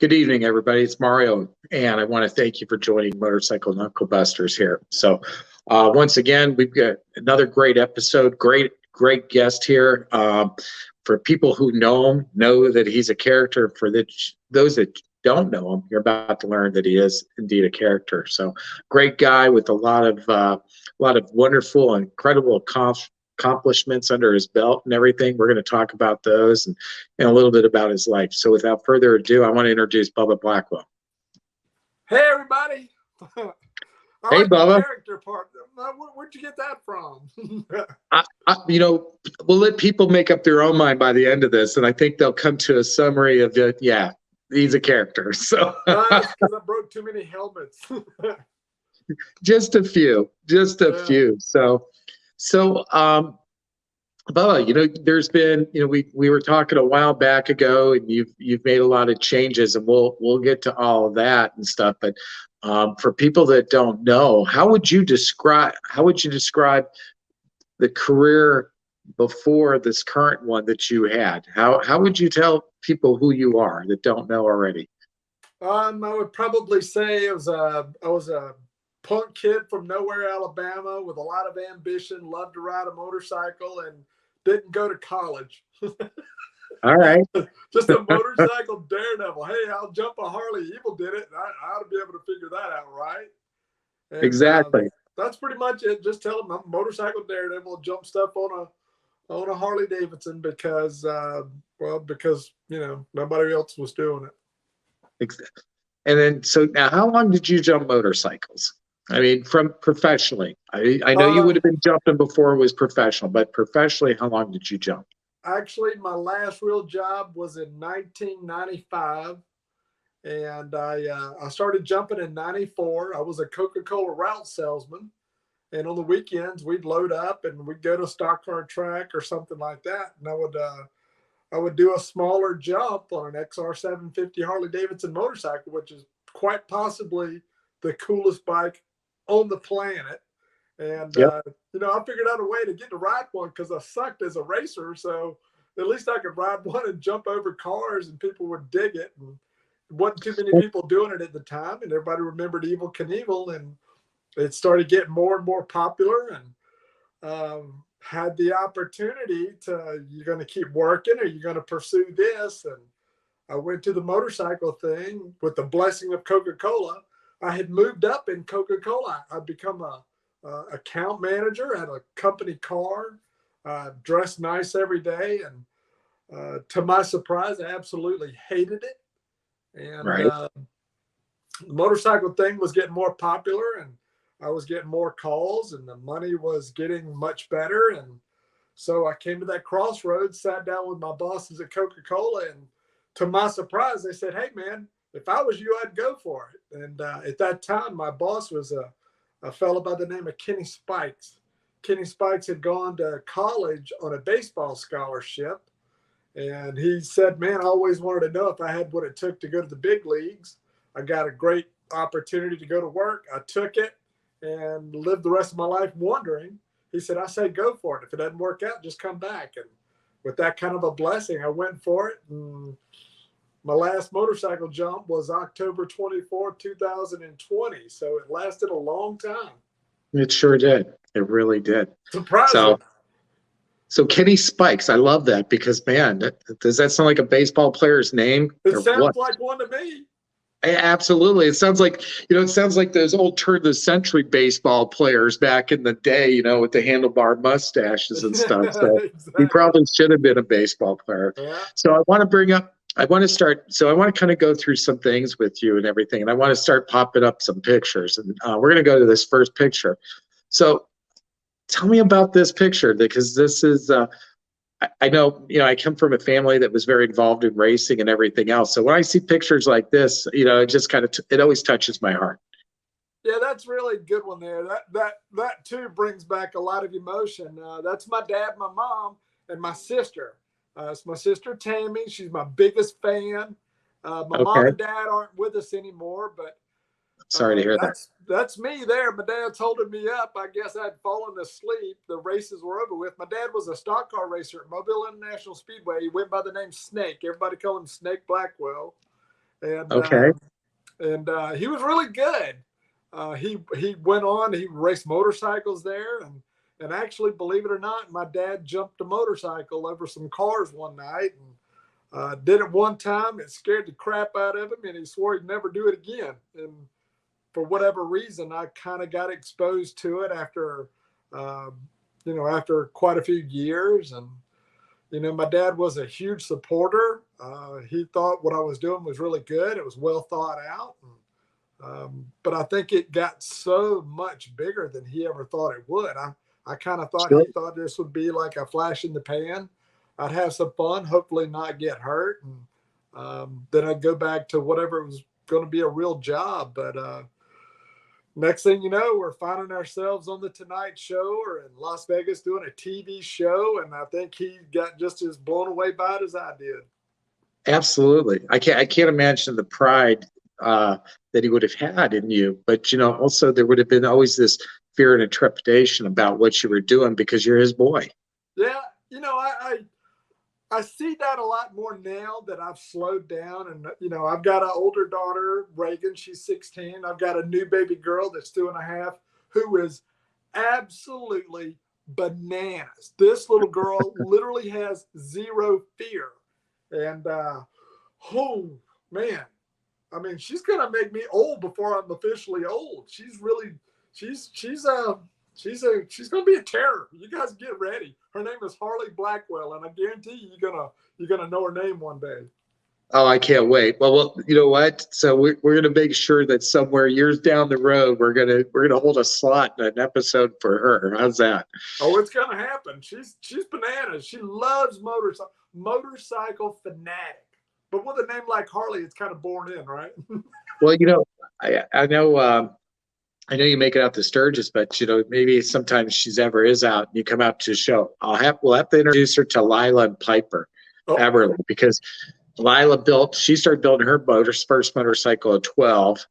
Good evening, everybody. It's Mario, and I want to thank you for joining Motorcycle Knuckle Busters here. So, once again, we've got another great episode. Great guest here. For people who know him, know that he's a character. For those that don't know him, you're about to learn that he is indeed a character. So, great guy with a lot of wonderful, incredible accomplishments under his belt and everything. We're going to talk about those and a little bit about his life. So without further ado, I want to introduce Bubba Blackwell. Hey, everybody. Hey, Bubba. The character part. Where'd you get that from? We'll let people make up their own mind by the end of this, and I think they'll come to a summary of it. Yeah, he's a character. So because I broke too many helmets. Just a few. So, Bubba, there's been, we were talking a while back ago, and you've made a lot of changes, and we'll get to all of that and stuff. But for people that don't know, how would you describe the career before this current one that you had? How would you tell people who you are that don't know already? I would probably say I was a punk kid from nowhere, Alabama, with a lot of ambition, loved to ride a motorcycle, and didn't go to college. All right. Just a motorcycle daredevil. Hey, I'll jump a Harley. Evel did it. I ought to be able to figure that out, right? And, exactly. That's pretty much it. Just tell them I'm a motorcycle daredevil, jump stuff on a Harley-Davidson because nobody else was doing it. And then, so now, how long did you jump motorcycles? I mean, from professionally. I know you would have been jumping before it was professional, but professionally, how long did you jump? Actually, my last real job was in 1995, and I started jumping in 94. I was a Coca-Cola route salesman, and on the weekends, we'd load up and we'd go to a stock car track or something like that, and I would do a smaller jump on an XR 750 Harley-Davidson motorcycle, which is quite possibly the coolest bike on the planet. And, yep. I figured out a way to get to ride one because I sucked as a racer. So at least I could ride one and jump over cars and people would dig it. And it wasn't too many people doing it at the time. And everybody remembered Evel Knievel, and it started getting more and more popular, and had the opportunity to, you're going to keep working or you're going to pursue this. And I went to the motorcycle thing with the blessing of Coca-Cola. I had moved up in Coca-Cola. I'd become a account manager at a company car, dressed nice every day. And to my surprise, I absolutely hated it. And right. The motorcycle thing was getting more popular, and I was getting more calls, and the money was getting much better. And so I came to that crossroads, sat down with my bosses at Coca-Cola, and to my surprise, they said, "Hey, man, if I was you, I'd go for it." And at that time, my boss was a fellow by the name of Kenny Spikes. Kenny Spikes had gone to college on a baseball scholarship. And he said, "Man, I always wanted to know if I had what it took to go to the big leagues. I got a great opportunity to go to work. I took it and lived the rest of my life wondering." He said, "I say go for it. If it doesn't work out, just come back." And with that kind of a blessing, I went for it. And my last motorcycle jump was October 24, 2020. So it lasted a long time. It sure did. It really did. Surprising. So Kenny Spikes, I love that because, man, does that sound like a baseball player's name? It sounds like one to me. Absolutely. It sounds like, those old turn of the century baseball players back in the day, with the handlebar mustaches and stuff. So exactly. He probably should have been a baseball player. Yeah. So I want to kind of go through some things with you and everything. And I want to start popping up some pictures. And we're going to go to this first picture. So tell me about this picture, because this is, I know, I come from a family that was very involved in racing and everything else. So when I see pictures like this, it just kind of, it always touches my heart. Yeah, that's really a good one there. That too brings back a lot of emotion. That's my dad, my mom, and my sister. It's my sister Tammy. She's my biggest fan. My mom and dad aren't with us anymore, but sorry to hear that. That's me there. My dad's holding me up. I guess I'd fallen asleep. The races were over with. My dad was a stock car racer at Mobile International Speedway. He went by the name Snake. Everybody called him Snake Blackwell. and Okay. He was really good. He went on. He raced motorcycles there, and actually, believe it or not, my dad jumped a motorcycle over some cars one night and did it one time. It scared the crap out of him, and he swore he'd never do it again. And for whatever reason, I kind of got exposed to it after, after quite a few years. And my dad was a huge supporter. He thought what I was doing was really good. It was well thought out. But I think it got so much bigger than he ever thought it would. I kind of thought he thought this would be like a flash in the pan. I'd have some fun, hopefully not get hurt. And then I'd go back to whatever was going to be a real job. But next thing you know, we're finding ourselves on the Tonight Show or in Las Vegas doing a TV show. And I think he got just as blown away by it as I did. Absolutely. I can't imagine the pride that he would have had in you. But, also there would have been always this fear and a trepidation about what you were doing because you're his boy. Yeah. I see that a lot more now that I've slowed down. And, I've got an older daughter, Reagan. She's 16. I've got a new baby girl that's 2.5 who is absolutely bananas. This little girl literally has zero fear. And, oh, man. I mean, she's going to make me old before I'm officially old. She's going to be a terror. You guys get ready. Her name is Harley Blackwell, and I guarantee you're gonna know her name one day. Oh, I can't wait. Well, you know what? So we're gonna make sure that somewhere years down the road we're gonna hold a slot in an episode for her. How's that? Oh, it's gonna happen. She's bananas. She loves motorcycle fanatic. But with a name like Harley, it's kind of born in, right? Well, I know you make it out to Sturgis, but maybe sometimes she's ever is out and you come out to a show. We'll have to introduce her to Lila and Piper Eberly, because she started building her first motorcycle at 12,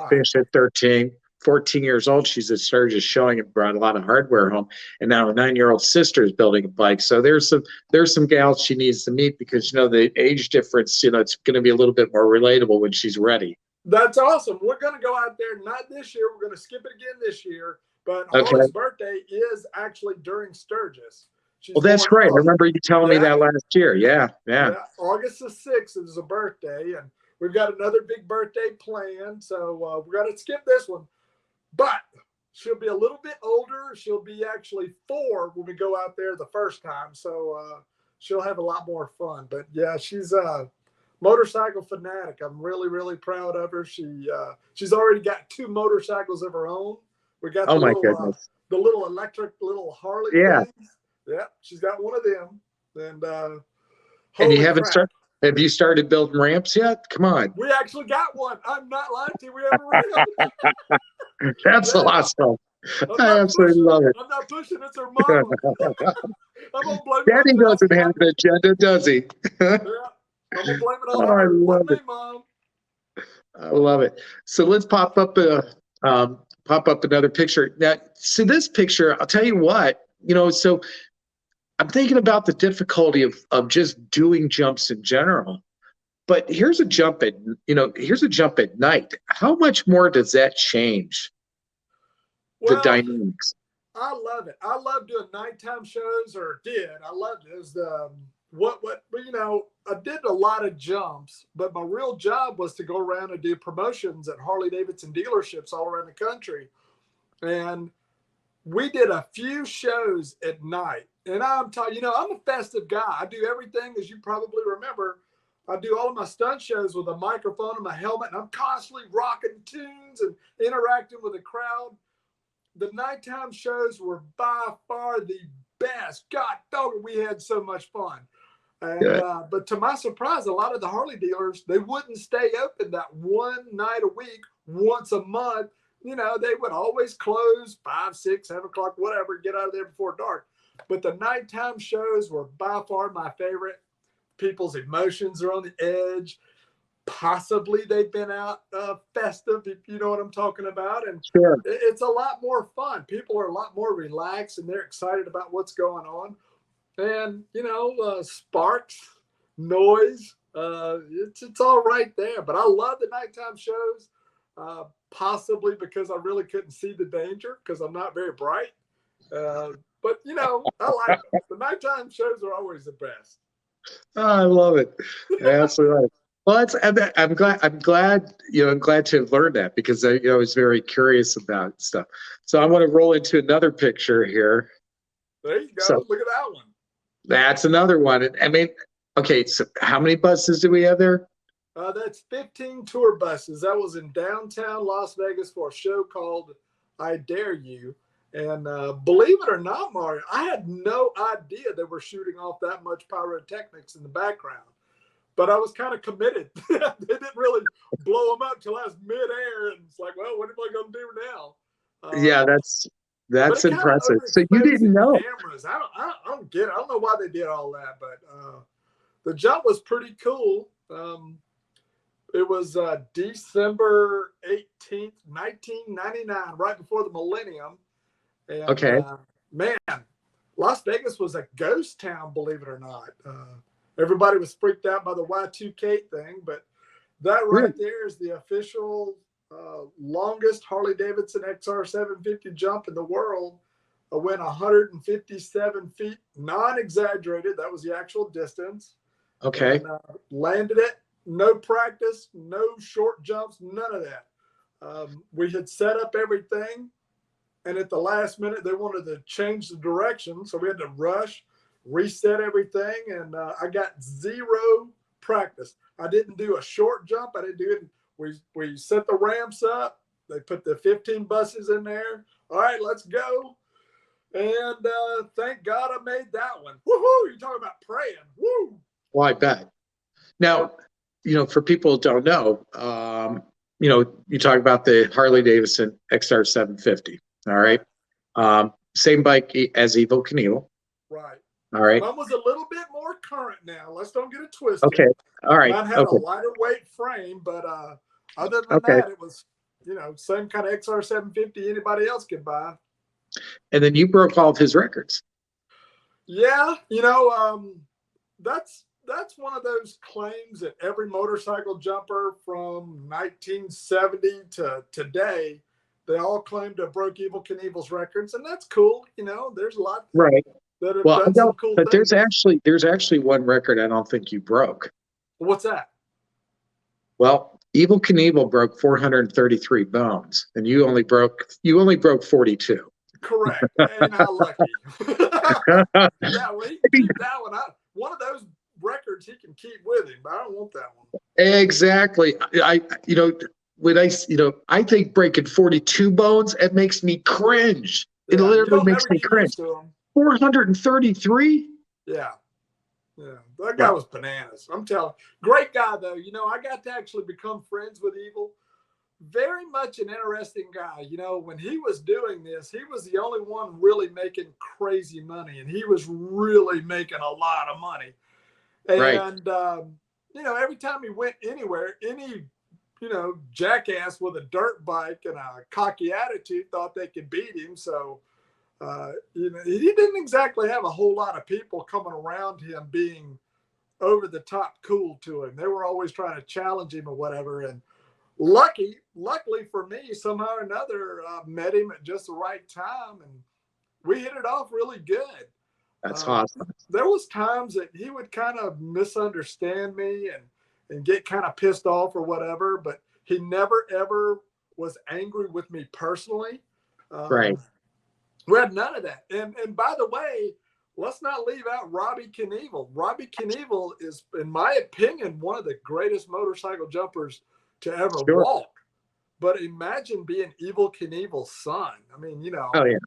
finished at 13, 14 years old. She's at Sturgis showing and brought a lot of hardware home. And now her 9-year-old sister is building a bike. So there's some gals she needs to meet because, the age difference, it's going to be a little bit more relatable when she's ready. That's awesome. We're going to go out there, not this year. We're going to skip it again this year. But Harley's birthday is actually during Sturgis. Well, that's right. I remember you telling me that last year. Yeah. August the 6th is a birthday, and we've got another big birthday planned. So we're going to skip this one. But she'll be a little bit older. She'll be actually 4 when we go out there the first time. So she'll have a lot more fun. But, yeah, she's motorcycle fanatic. I'm really, really proud of her. She's already got 2 motorcycles of her own. We got the little electric little Harley things. Yeah, she's got one of them. And you haven't started. Have you started building ramps yet? Come on. We actually got one. I'm not lying to you. We have a ramp. That's awesome. I absolutely love it. I'm not pushing. It's her mama. I'm gonna blame Daddy doesn't have an agenda, does he? Yeah. I'm gonna blame it on her. I love it. Mom. I love it. So let's pop up another picture. Now, see this picture. I'll tell you what. So I'm thinking about the difficulty of just doing jumps in general. But here's a jump at night. How much more does that change the dynamics? I love it. I love doing nighttime shows, I loved it. It was I did a lot of jumps, but my real job was to go around and do promotions at Harley-Davidson dealerships all around the country. And we did a few shows at night. And I'm a festive guy. I do everything, as you probably remember. I do all of my stunt shows with a microphone and my helmet, and I'm constantly rocking tunes and interacting with the crowd. The nighttime shows were by far the best. God dog, we had so much fun. And, but to my surprise, a lot of the Harley dealers, they wouldn't stay open that one night a week, once a month. They would always close 5, 6, 7 o'clock, whatever, get out of there before dark. But the nighttime shows were by far my favorite. People's emotions are on the edge. Possibly they've been out festive, if you know what I'm talking about. And it's a lot more fun. People are a lot more relaxed and they're excited about what's going on. And, sparks, noise, It's all right there. But I love the nighttime shows, possibly because I really couldn't see the danger because I'm not very bright. But I like them. The nighttime shows are always the best. Oh, I love it. Absolutely. Well, I'm glad. I'm glad to have learned that because I was very curious about stuff. So I want to roll into another picture here. There you go. So Look at that one. that's another one. I mean, okay. So how many buses do we have there? That's 15 tour buses. That was in downtown Las Vegas for a show called I Dare You. And believe it or not, Mario, I had no idea they were shooting off that much pyrotechnics in the background. But I was kind of committed. They didn't really blow them up till I was midair. And it's like, well, what am I going to do now? Yeah, that's impressive. So you didn't know. Cameras. I don't get it. I don't know why they did all that, but the jump was pretty cool. It was December 18th, 1999, right before the millennium. And, okay. Man, Las Vegas was a ghost town, believe it or not. Everybody was freaked out by the Y2K thing, but that right there is the official longest Harley-Davidson XR750 jump in the world. I went 157 feet, non-exaggerated. That was the actual distance. Okay. And, landed it. No practice, no short jumps, none of that. We had set up everything. And at the last minute, they wanted to change the direction. So we had to rush, reset everything. And I got zero practice. I didn't do a short jump. I didn't do it. We set the ramps up. They put the 15 buses in there. All right, let's go. And thank God I made that one. Woohoo! You're talking about praying. Woo! Well, I bet. Now, for people who don't know, you talk about the Harley-Davidson XR750. All right. Same bike as Evel Knievel. Right. All right. Mine was a little bit more current now. Let's don't get it twisted. Okay. All right. Mine had a lighter weight frame, but other than that, it was, same kind of XR750 anybody else could buy. And then you broke all of his records. Yeah. That's one of those claims that every motorcycle jumper from 1970 to today, they all claim to have broke Evel Knievel's records, and that's cool. There's a lot right that have done some cool but things. there's actually one record I don't think you broke. What's that? Well, Evel Knievel broke 433 bones, and you only broke 42. Correct. And I'm lucky. Yeah, well, he can keep that one. One of those records he can keep with him, but I don't want that one. Exactly. I think breaking 42 bones, it makes me cringe. It literally makes me cringe. 433? Yeah. That guy was bananas. I'm telling you. Great guy, though. I got to actually become friends with Evel. Very much an interesting guy. When he was doing this, he was the only one really making crazy money, and he was really making a lot of money. And, every time he went anywhere, any jackass with a dirt bike and a cocky attitude thought they could beat him. So, he didn't exactly have a whole lot of people coming around him being over the top cool to him. They were always trying to challenge him or whatever. And luckily for me, somehow or another, met him at just the right time, and we hit it off really good. That's awesome. There was times that he would kind of misunderstand me and get kind of pissed off or whatever, but he never, ever was angry with me personally. Right. We had none of that. And by the way, let's not leave out Robbie Knievel. Robbie Knievel is, in my opinion, one of the greatest motorcycle jumpers to ever walk. But imagine being Evel Knievel's son. I mean, Oh, yeah.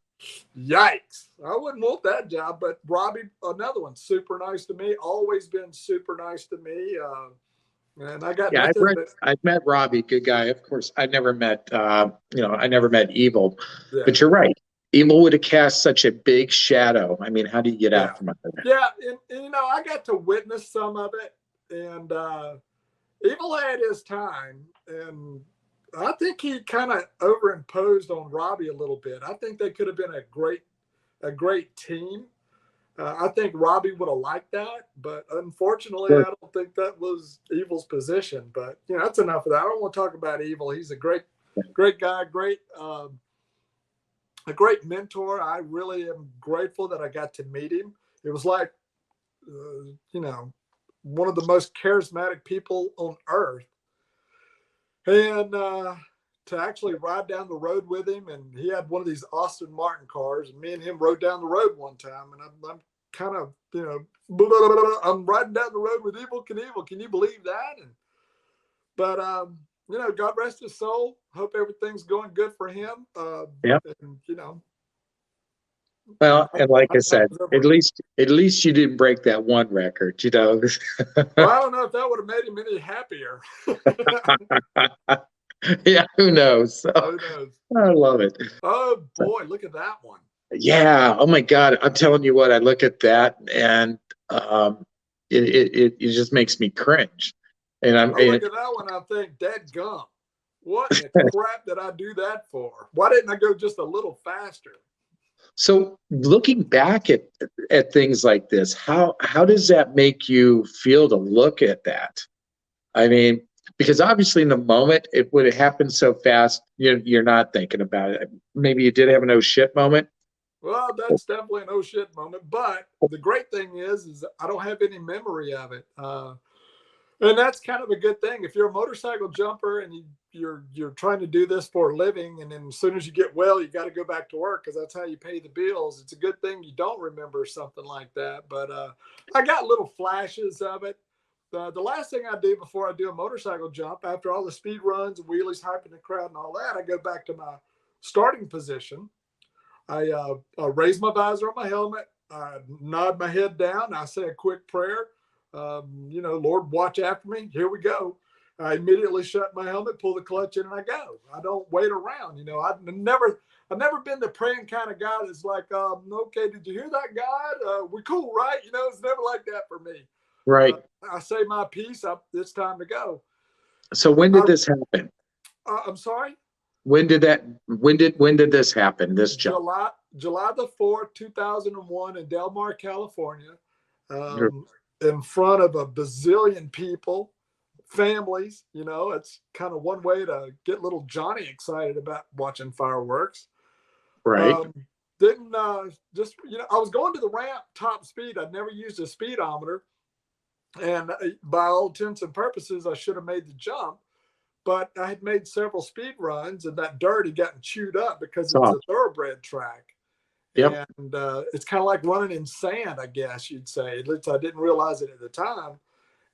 Yikes. I wouldn't want that job. But Robbie, another one, super nice to me. Always been super nice to me. And I got I've met Robbie, good guy. Of course, I never met Evel. Yeah. But you're right. Evel would have cast such a big shadow. I mean, how do you get out from under that? Yeah, and I got to witness some of it. And Evel had his time, and I think he kind of overimposed on Robbie a little bit. I think they could have been a great team. I think Robbie would have liked that, but unfortunately, Sure. I don't think that was Evel's position. But that's enough of that. I don't want to talk about Evel. He's a great guy, a great mentor. I really am grateful that I got to meet him. It was like, one of the most charismatic people on earth. And to actually ride down the road with him, and he had one of these Aston Martin cars, and me and him rode down the road one time, and I'm kind of, I'm riding down the road with Evel Knievel. Can you believe that? But God rest his soul. Hope everything's going good for him. Yeah. And, Well, and like I said, at least you didn't break that one record, Well, I don't know if that would have made him any happier. Yeah, who knows? Who knows? I love it. Oh boy, look at that one. Yeah. Oh my God. I'm telling you what, I look at that and it just makes me cringe. And I look at that one, I think, dadgum, what in the crap did I do that for? Why didn't I go just a little faster? So looking back at things like this, how does that make you feel to look at that? I mean, because obviously in the moment it would have happened so fast, you're not thinking about it. Maybe you did have an oh shit moment. Well, that's definitely an oh shit moment. But the great thing is I don't have any memory of it. And that's kind of a good thing. If you're a motorcycle jumper and you're trying to do this for a living, and then as soon as you get well, you got to go back to work because that's how you pay the bills. It's a good thing you don't remember something like that. But I got little flashes of it. The last thing I do before I do a motorcycle jump, after all the speed runs and wheelies, hyping the crowd and all that, I go back to my starting position. I raise my visor on my helmet. I nod my head down. I say a quick prayer. Lord, watch after me. Here we go. I immediately shut my helmet, pull the clutch in, and I go. I don't wait around. I've never been the praying kind of guy that's like, okay, did you hear that, God? We're cool, right? It's never like that for me. Right. I say my piece. It's time to go. So when did this happen? I'm sorry. When did this happen? This jump? July the 4th, 2001 in Del Mar, California. In front of a bazillion people, families. It's kind of one way to get little Johnny excited about watching fireworks. Right. I was going to the ramp top speed. I'd never used a speedometer. And by all intents and purposes, I should have made the jump. But I had made several speed runs, and that dirt had gotten chewed up because it's a thoroughbred track. Yep. And it's kind of like running in sand, I guess you'd say. At least I didn't realize it at the time.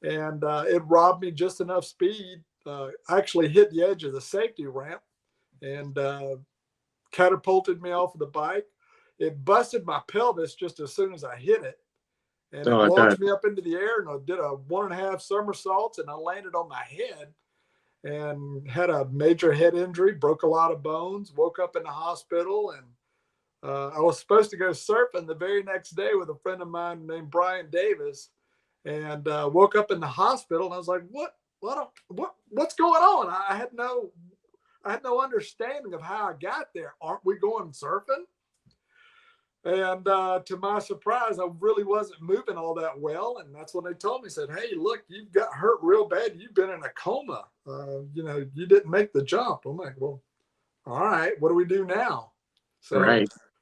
And it robbed me just enough speed. I actually hit the edge of the safety ramp and catapulted me off of the bike. It busted my pelvis just as soon as I hit it. And it launched me up into the air, and I did a 1.5 somersaults, and I landed on my head and had a major head injury, broke a lot of bones, woke up in the hospital, and I was supposed to go surfing the very next day with a friend of mine named Brian Davis, and woke up in the hospital, and I was like, what's going on? I had no understanding of how I got there. Aren't we going surfing? And to my surprise, I really wasn't moving all that well. And that's when they told me, said, hey, look, you've got hurt real bad. You've been in a coma. You didn't make the jump. I'm like, well, all right, what do we do now? So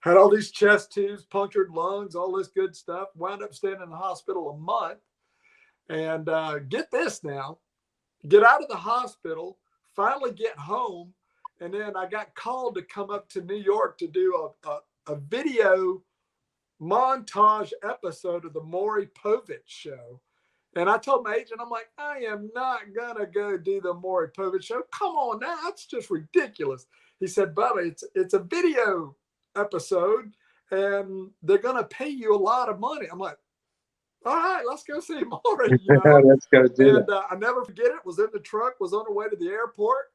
had all these chest tubes, punctured lungs, all this good stuff, wound up staying in the hospital a month. And get this now, get out of the hospital, finally get home. And then I got called to come up to New York to do a video montage episode of the Maury Povich show. And I told my agent, I'm like, I am not going to go do the Maury Povich show. Come on now, that's just ridiculous. He said, Bubba, it's a video episode and they're going to pay you a lot of money. I'm like, all right, let's go see Maury. Let's go do that. I never forget it. Was in the truck, was on the way to the airport.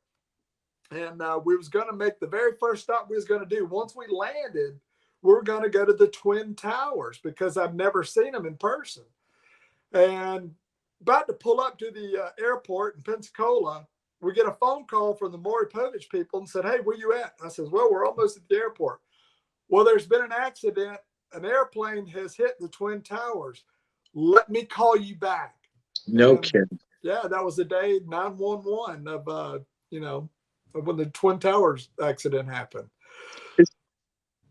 And we was going to make the very first stop we was going to do. Once we landed, we were going to go to the Twin Towers because I've never seen them in person. And about to pull up to the airport in Pensacola, we get a phone call from the Maury Povich people and said, hey, where you at? I says, well, we're almost at the airport. Well, there's been an accident an airplane has hit the Twin Towers. Let me call you back. No kidding. Yeah, that was the day 911 of when the Twin Towers accident happened.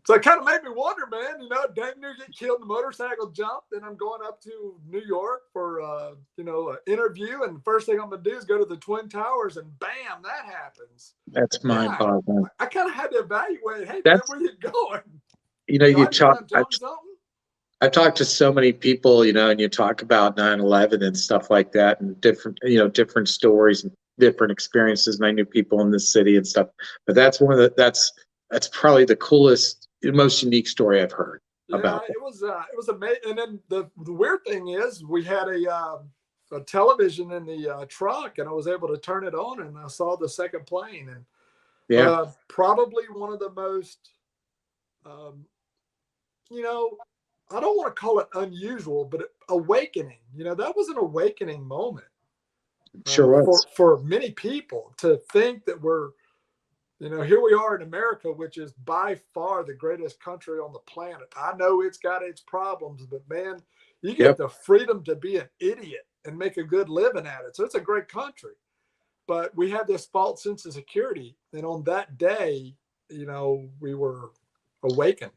So it kind of made me wonder, man, dang near get killed in the motorcycle jump. Then I'm going up to New York for, an interview. And the first thing I'm going to do is go to the Twin Towers and bam, that happens. That's mind-boggling. I kind of had to evaluate, hey, man, where you going? I've talked to so many people, and you talk about 9/11 and stuff like that and different stories and different experiences. And I knew people in this city and stuff, but that's that's probably the coolest, most unique story I've heard about. It was amazing. And then the weird thing is we had a television in the truck, and I was able to turn it on, and I saw the second plane. And probably one of the most, I don't want to call it unusual, but awakening. That was an awakening moment. Sure was. For many people to think that we're, here we are in America, which is by far the greatest country on the planet. I know it's got its problems, but man, you get the freedom to be an idiot and make a good living at it. So it's a great country. But we had this false sense of security. And on that day, we were awakened.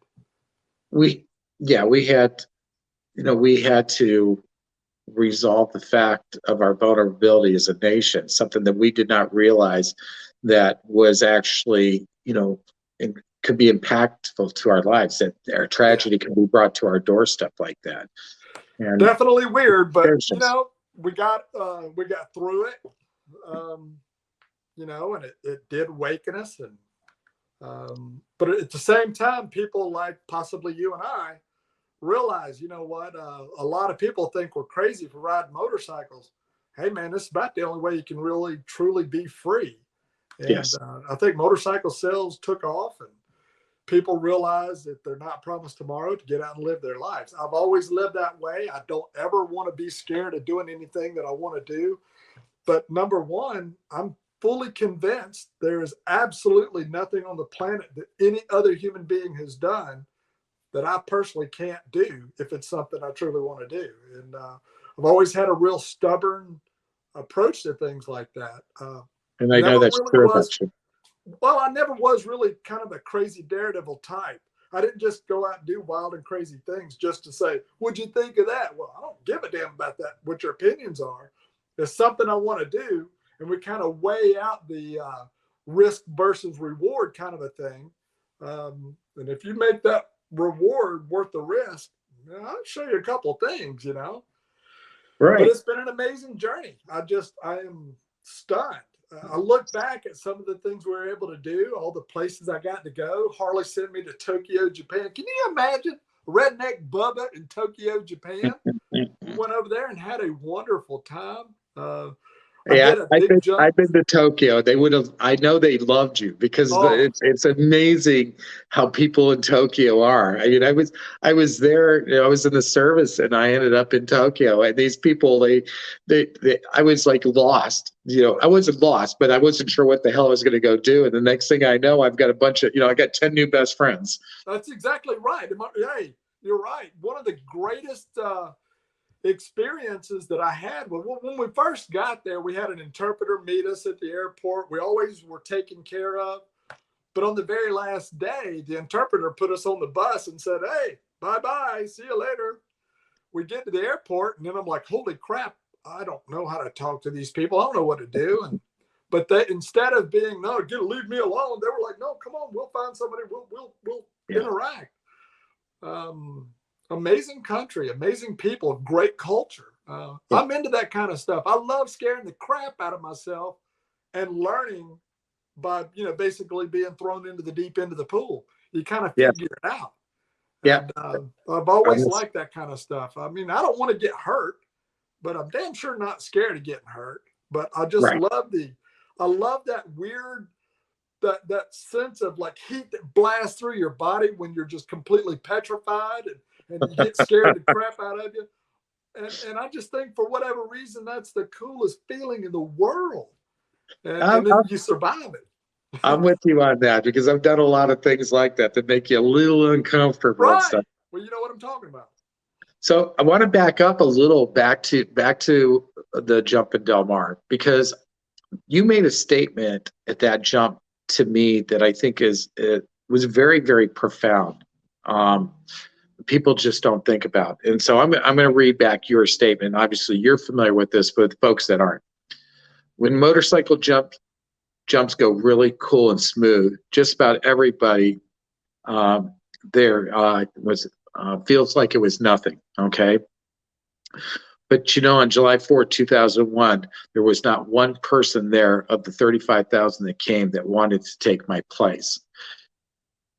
We had to resolve the fact of our vulnerability as a nation, something that we did not realize that was actually, could be impactful to our lives, that our tragedy can be brought to our doorstep like that. And definitely weird, but we got through it, and it did awaken us. And but at the same time, people like possibly you and I realize, a lot of people think we're crazy for riding motorcycles. Hey man, this is about the only way you can really truly be free. And I think motorcycle sales took off, and people realize that they're not promised tomorrow to get out and live their lives. I've always lived that way. I don't ever want to be scared of doing anything that I want to do. But number one, I'm fully convinced there is absolutely nothing on the planet that any other human being has done that I personally can't do if it's something I truly want to do. And I've always had a real stubborn approach to things like that. And I know that's true about you. Well, I never was really kind of a crazy Daredevil type. I didn't just go out and do wild and crazy things just to say, what'd you think of that? Well, I don't give a damn about that, what your opinions are. It's something I want to do. And we kind of weigh out the risk versus reward kind of a thing. And if you make that reward worth the risk, I'll show you a couple of things, Right. But it's been an amazing journey. I am stunned. I look back at some of the things we were able to do, all the places I got to go. Harley sent me to Tokyo, Japan. Can you imagine redneck Bubba in Tokyo, Japan? Went over there and had a wonderful time. I've been to Tokyo. They would have. I know they loved you because it's amazing how people in Tokyo are. I mean, I was there. I was in the service, and I ended up in Tokyo. And these people, I was like lost. I wasn't lost, but I wasn't sure what the hell I was going to go do. And the next thing I know, I've got a bunch of. I got 10 new best friends. That's exactly right. Hey, you're right. One of the greatest experiences that I had when we first got there, we had an interpreter meet us at the airport. We always were taken care of, but on the very last day, the interpreter put us on the bus and said, hey, bye-bye, see you later. We get to the airport, and then I'm like, holy crap, I don't know how to talk to these people. I don't know what to do. But they, instead of being, no, leave me alone, they were like, no, come on, we'll find somebody, we'll interact. Amazing country, amazing people, great culture. I'm into that kind of stuff. I love scaring the crap out of myself and learning by, basically being thrown into the deep end of the pool. You kind of figure it out. Yeah. And, I've always liked that kind of stuff. I mean, I don't want to get hurt, but I'm damn sure not scared of getting hurt. But I just love that weird, that sense of like heat that blasts through your body when you're just completely petrified and you get scared the crap out of you. And I just think for whatever reason, that's the coolest feeling in the world. And then you survive it. I'm with you on that because I've done a lot of things like that make you a little uncomfortable. Right. And stuff. Well, you know what I'm talking about. So I want to back up a little back to the jump in Del Mar, because you made a statement at that jump to me that I think was very, very profound. People just don't think about. And so I'm going to read back your statement. Obviously, you're familiar with this, but folks that aren't. When motorcycle jumps go really cool and smooth, just about everybody there feels like it was nothing. Okay. But on July 4th, 2001, there was not one person there of the 35,000 that came that wanted to take my place.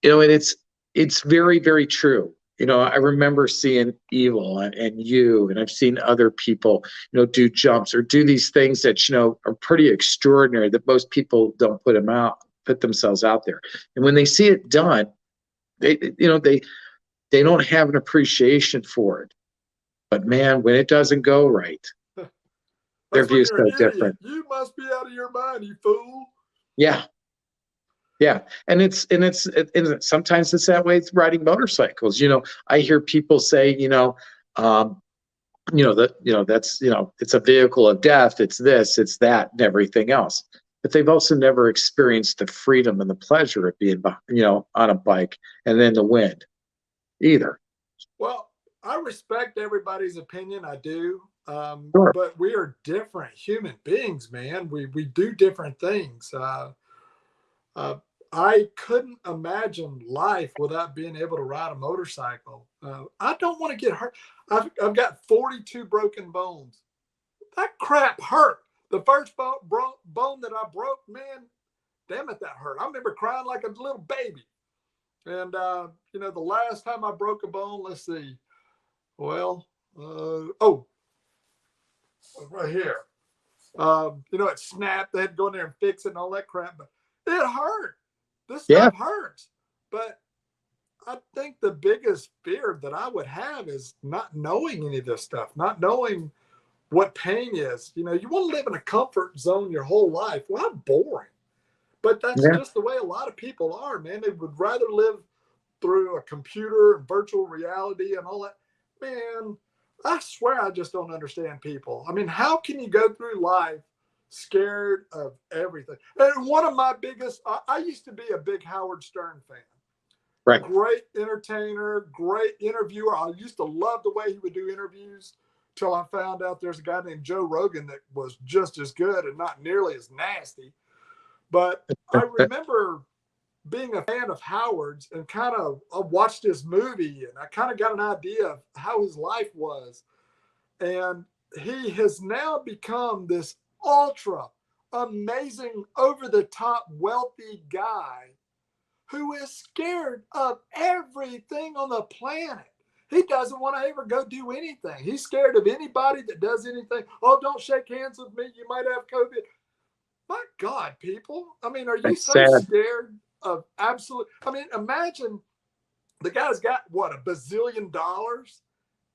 And it's very, very true. I remember seeing Evel and you, and I've seen other people, do jumps or do these things that, are pretty extraordinary that most people don't put themselves out there. And when they see it done, they don't have an appreciation for it. But man, when it doesn't go right, their view is so different. You must be out of your mind, you fool. Yeah. Yeah. And it's sometimes it's that way. It's riding motorcycles. I hear people say, that's, it's a vehicle of death. It's this, it's that, and everything else. But they've also never experienced the freedom and the pleasure of being, on a bike and then the wind either. Well, I respect everybody's opinion. I do. Sure. But we are different human beings, man. We do different things. I couldn't imagine life without being able to ride a motorcycle. I don't want to get hurt. I've got 42 broken bones. That crap hurt. The first bone that I broke, man, damn it, that hurt. I remember crying like a little baby. And, the last time I broke a bone, let's see. Well, right here. It snapped. They had to go in there and fix it and all that crap, but it hurt. This stuff hurts. But I think the biggest fear that I would have is not knowing any of this stuff, not knowing what pain is. You want to live in a comfort zone your whole life. Well, how boring. But that's just the way a lot of people are, man. They would rather live through a computer and virtual reality and all that. Man, I swear I just don't understand people. I mean, how can you go through life scared of everything? And one of my biggest, I used to be a big Howard Stern fan. Right. Great entertainer, great interviewer. I used to love the way he would do interviews till I found out there's a guy named Joe Rogan that was just as good and not nearly as nasty. But I remember being a fan of Howard's and kind of watched his movie and I kind of got an idea of how his life was. And he has now become this ultra amazing, over the top, wealthy guy who is scared of everything on the planet. He doesn't want to ever go do anything. He's scared of anybody that does anything. Oh, don't shake hands with me. You might have COVID. My God, people. I mean, are you so scared of absolute? I mean, imagine the guy's got what, $1 bazillion?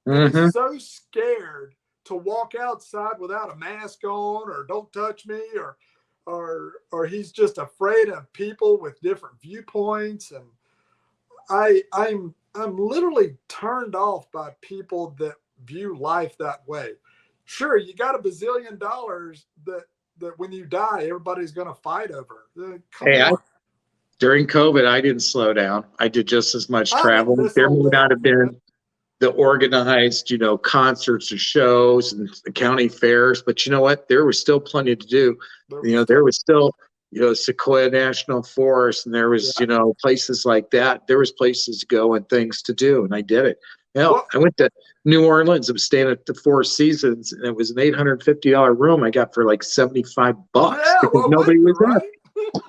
And he's so scared to walk outside without a mask on, or don't touch me, or he's just afraid of people with different viewpoints. And I'm literally turned off by people that view life that way. Sure, you got $1 bazillion that when you die, everybody's going to fight over. Come on. During COVID, I didn't slow down. I did just as much travel. There may not have been the organized, concerts or shows and county fairs, but you know what? There was still plenty to do. There was still, Sequoia National Forest, and there was, places like that. There was places to go and things to do, and I did it. I went to New Orleans. I was staying at the Four Seasons, and it was an $850 room I got for like $75 because nobody was there.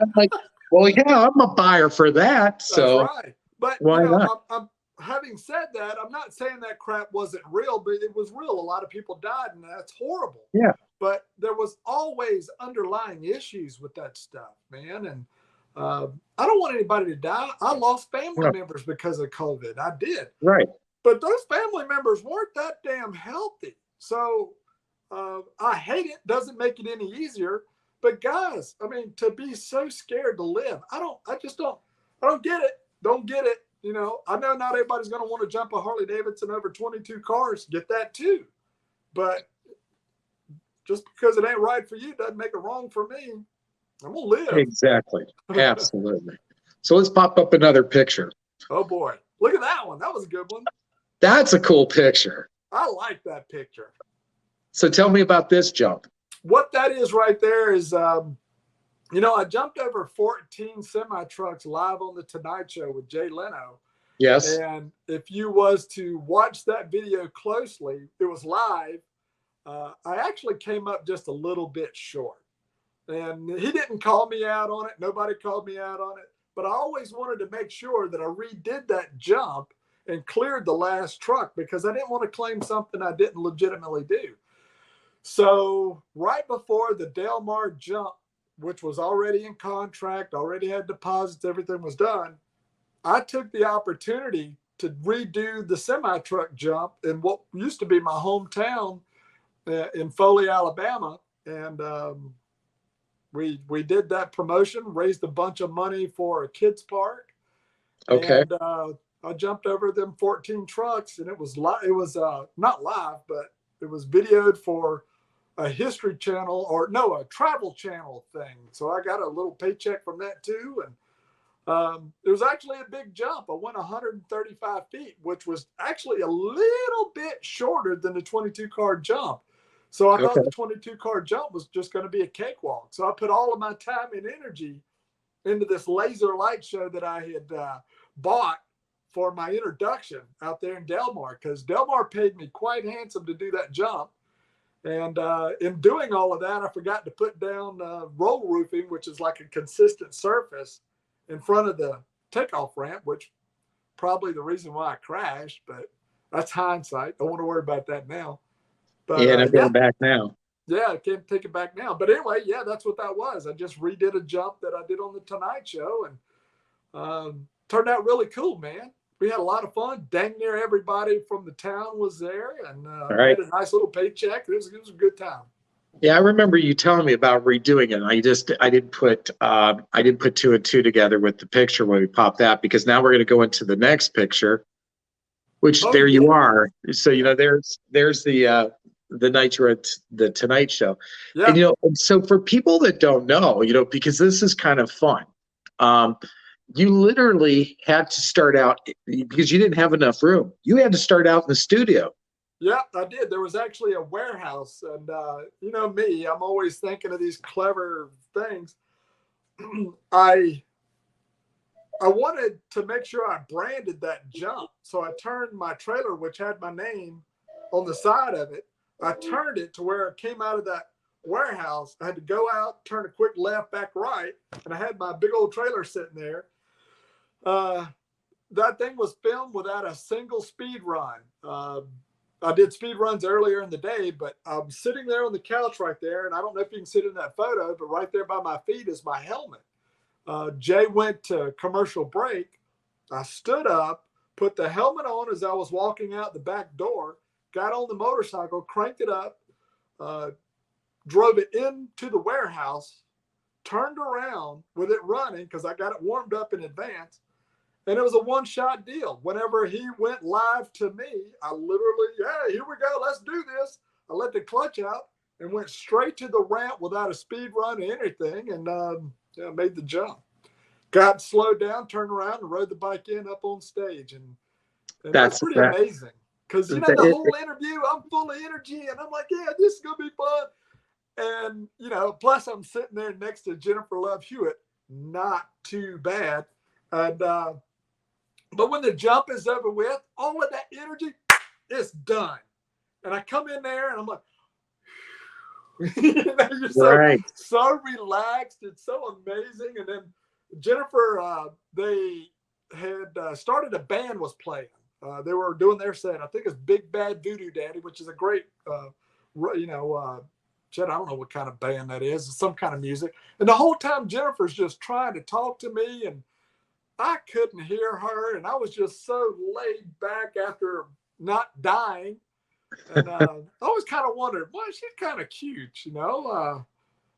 I'm like, well, yeah, I'm a buyer for that. So that's right. But why not? I'm having said that, I'm not saying that crap wasn't real, but it was real. A lot of people died, and that's horrible. Yeah. But there was always underlying issues with that stuff, man. And I don't want anybody to die. I lost family members because of COVID. I did. Right. But those family members weren't that damn healthy. So I hate it. Doesn't make it any easier. But guys, I mean, to be so scared to live, I don't get it. Don't get it. you know, I know not everybody's going to want to jump a Harley-Davidson over 22 cars. Get that too. But just because it ain't right for you doesn't make it wrong for me. I'm going to live. Exactly. Absolutely. So let's pop up another picture. Oh, boy. Look at that one. That was a good one. That's a cool picture. I like that picture. So tell me about this jump. What that is right there is, you know, I jumped over 14 semi-trucks live on The Tonight Show with Jay Leno. Yes. And if you was to watch that video closely, it was live. I actually came up just a little bit short. And he didn't call me out on it. Nobody called me out on it. But I always wanted to make sure that I redid that jump and cleared the last truck because I didn't want to claim something I didn't legitimately do. So right before the Del Mar jump, which was already in contract, already had deposits, everything was done, I took the opportunity to redo the semi-truck jump in what used to be my hometown in Foley, Alabama. And we did that promotion, raised a bunch of money for a kids park. Okay. And I jumped over them 14 trucks, and it was not live, but it was videoed for a History Channel a Travel Channel thing. So I got a little paycheck from that too. And it was actually a big jump. I went 135 feet, which was actually a little bit shorter than the 22 car jump. So I thought the 22 car jump was just going to be a cakewalk. So I put all of my time and energy into this laser light show that I had bought for my introduction out there in Del Mar, because Del Mar paid me quite handsome to do that jump. And in doing all of that, I forgot to put down roll roofing, which is like a consistent surface in front of the takeoff ramp, which probably the reason why I crashed, but that's hindsight. Don't want to worry about that now. But, and I'm going back now. Yeah, I can't take it back now. But anyway, yeah, that's what that was. I just redid a jump that I did on the Tonight Show, and turned out really cool, man. We had a lot of fun. Dang near everybody from the town was there, and made a nice little paycheck. It was a good time. Yeah, I remember you telling me about redoing it. I didn't put two and two together with the picture when we popped that, because now we're going to go into the next picture, which you are. So you know, there's the night you're at the Tonight Show. Yeah. And, you know, so for people that don't know, you know, because this is kind of fun, you literally had to start out because you didn't have enough room. You had to start out in the studio. Yeah, I did. There was actually a warehouse, and you know me, I'm always thinking of these clever things. I wanted to make sure I branded that jump, so I turned my trailer, which had my name on the side of it. I turned it to where it came out of that warehouse. I had to go out, turn a quick left, back right, and I had my big old trailer sitting there. That thing was filmed without a single speed run. I did speed runs earlier in the day, but I'm sitting there on the couch right there, and I don't know if you can see it in that photo, but right there by my feet is my helmet. Jay went to commercial break. I stood up, put the helmet on as I was walking out the back door, got on the motorcycle, cranked it up, drove it into the warehouse, turned around with it running because I got it warmed up in advance. And it was a one-shot deal. Whenever he went live to me, I literally, hey, here we go, let's do this. I let the clutch out and went straight to the ramp without a speed run or anything, and made the jump. Got slowed down, turned around, and rode the bike up on stage. And that's pretty amazing. Because, you know, the whole interview, I'm full of energy, and I'm like, yeah, this is going to be fun. And, you know, plus I'm sitting there next to Jennifer Love Hewitt. Not too bad. And, but when the jump is over with, all of that energy is done. And I come in there and I'm like, you know, you're so relaxed. It's so amazing. And then Jennifer, they had started a band was playing. They were doing their set. I think it's Big Bad Voodoo Daddy, which is a great, you know, I don't know what kind of band that is. It's some kind of music. And the whole time Jennifer's just trying to talk to me, and I couldn't hear her, and I was just so laid back after not dying. And I always kind of wondered, well, she's kind of cute, you know.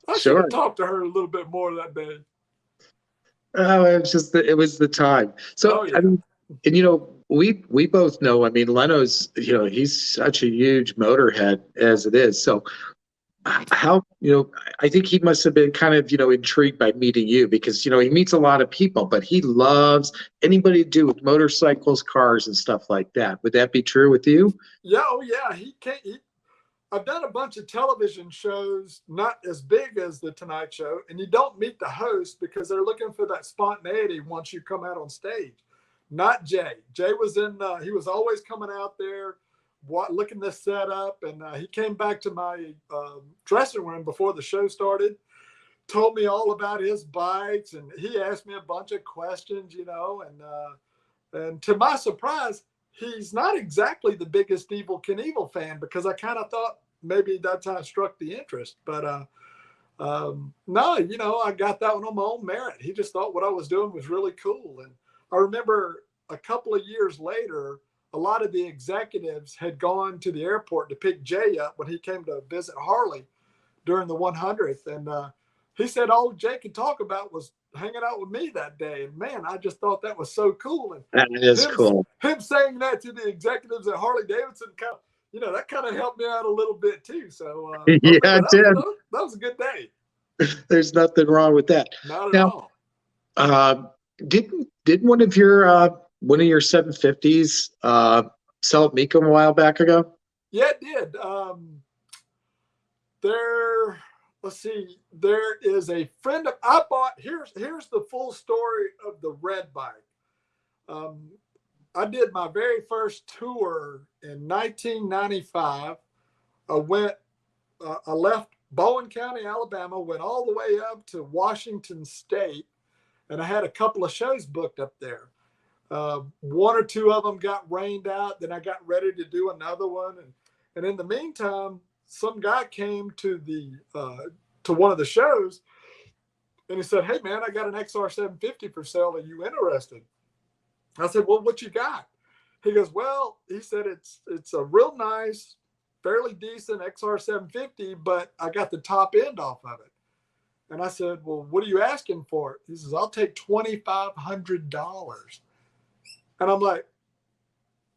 I should have talked to her a little bit more that day. Oh, it was the time. So, I mean, And we both know. I mean, Leno's he's such a huge motorhead as it is. So how I think he must have been kind of intrigued by meeting you because he meets a lot of people, but he loves anybody to do with motorcycles, cars, and stuff like that. Would that be true with you? Yeah, oh yeah. I've done a bunch of television shows, not as big as the Tonight Show, and you don't meet the host because they're looking for that spontaneity once you come out on stage. Not Jay. Jay was he was always coming out there, looking this set up, and he came back to my dressing room before the show started, told me all about his bikes, and he asked me a bunch of questions, and to my surprise, he's not exactly the biggest Evel Knievel fan because I kind of thought maybe that's how I struck the interest. But no, I got that one on my own merit. He just thought what I was doing was really cool. And I remember a couple of years later, a lot of the executives had gone to the airport to pick Jay up when he came to visit Harley during the 100th. And he said all Jay could talk about was hanging out with me that day. And man, I just thought that was so cool. And that is cool. Him saying that to the executives at Harley-Davidson that kind of helped me out a little bit too. So yeah, that was a good day. There's nothing wrong with that. Not at all. Didn't one of your 750s sell at Mecum a while back ago? Yeah, it did. Let's see. There is a friend of I bought. Here's the full story of the red bike. I did my very first tour in 1995. I left Bowen County, Alabama, went all the way up to Washington State, and I had a couple of shows booked up there. One or two of them got rained out. Then I got ready to do another one, and in the meantime, some guy came to to one of the shows, and he said, "Hey man, I got an XR 750 for sale. Are you interested?" I said, "Well, what you got?" He goes, "Well," he said, it's a real nice, fairly decent XR 750, but I got the top end off of it. And I said, "Well, what are you asking for it?" He says, "I'll take $2,500. And I'm like,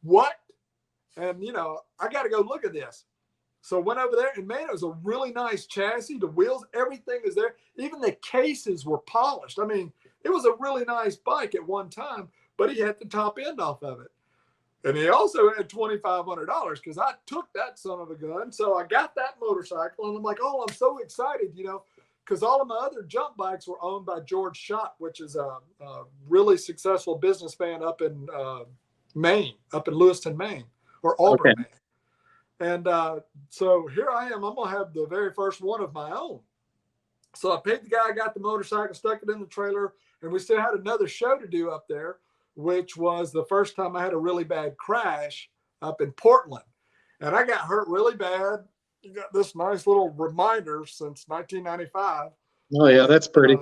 "What?" And, I got to go look at this. So I went over there, and man, it was a really nice chassis. The wheels, everything is there. Even the cases were polished. I mean, it was a really nice bike at one time, but he had the top end off of it. And he also had $2,500 because I took that son of a gun. So I got that motorcycle, and I'm like, oh, I'm so excited, because all of my other jump bikes were owned by George Schott, which is a really successful businessman up in Maine, up in Lewiston, Maine, or Auburn, Maine. And so here I am. I'm going to have the very first one of my own. So I paid the guy, got the motorcycle, stuck it in the trailer, and we still had another show to do up there, which was the first time I had a really bad crash up in Portland. And I got hurt really bad. You got this nice little reminder since 1995. Oh, yeah, that's pretty.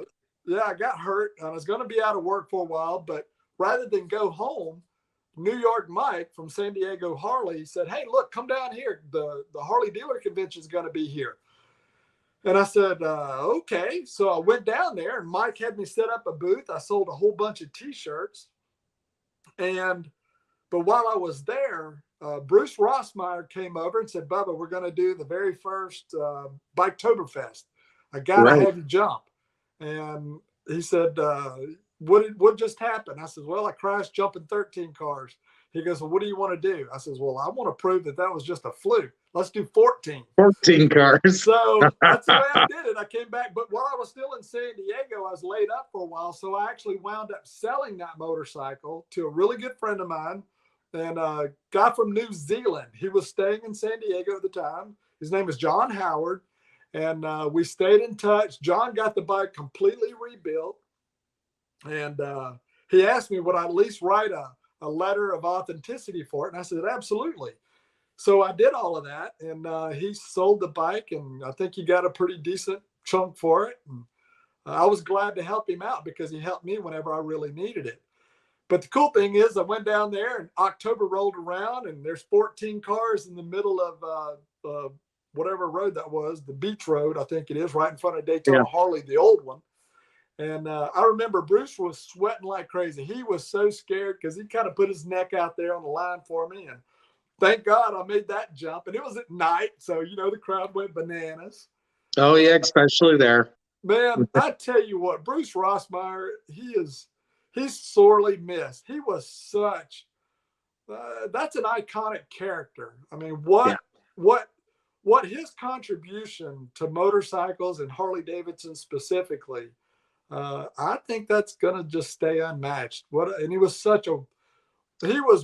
Yeah, I got hurt. I was going to be out of work for a while, but rather than go home, New York Mike from San Diego Harley said, "Hey, look, come down here. The Harley dealer convention is going to be here." And I said, okay. So I went down there, and Mike had me set up a booth. I sold a whole bunch of T-shirts. But while I was there, Bruce Rossmeyer came over and said, "Bubba, we're going to do the very first Biketoberfest. I got to have you jump." And he said, what just happened? I said, "Well, I crashed jumping 13 cars." He goes, "Well, what do you want to do?" I says, "Well, I want to prove that was just a fluke. Let's do 14. 14 cars. So that's the way I did it. I came back. But while I was still in San Diego, I was laid up for a while. So I actually wound up selling that motorcycle to a really good friend of mine and a guy from New Zealand. He was staying in San Diego at the time. His name is John Howard. And we stayed in touch. John got the bike completely rebuilt. And he asked me, would I at least write a letter of authenticity for it? And I said, absolutely. So I did all of that, and he sold the bike, and I think he got a pretty decent chunk for it. And I was glad to help him out because he helped me whenever I really needed it. But the cool thing is I went down there, and October rolled around, and there's 14 cars in the middle of whatever road that was, the beach road, I think it is, right in front of Daytona Harley, the old one. And I remember Bruce was sweating like crazy. He was so scared because he kind of put his neck out there on the line for me. And thank God I made that jump. And it was at night, so, you know, the crowd went bananas. Oh, yeah, especially there. Man, I tell you what, Bruce Rossmeyer, he's sorely missed. He was such that's an iconic character. I mean, what his contribution to motorcycles and Harley-Davidson specifically, I think that's gonna just stay unmatched. And he was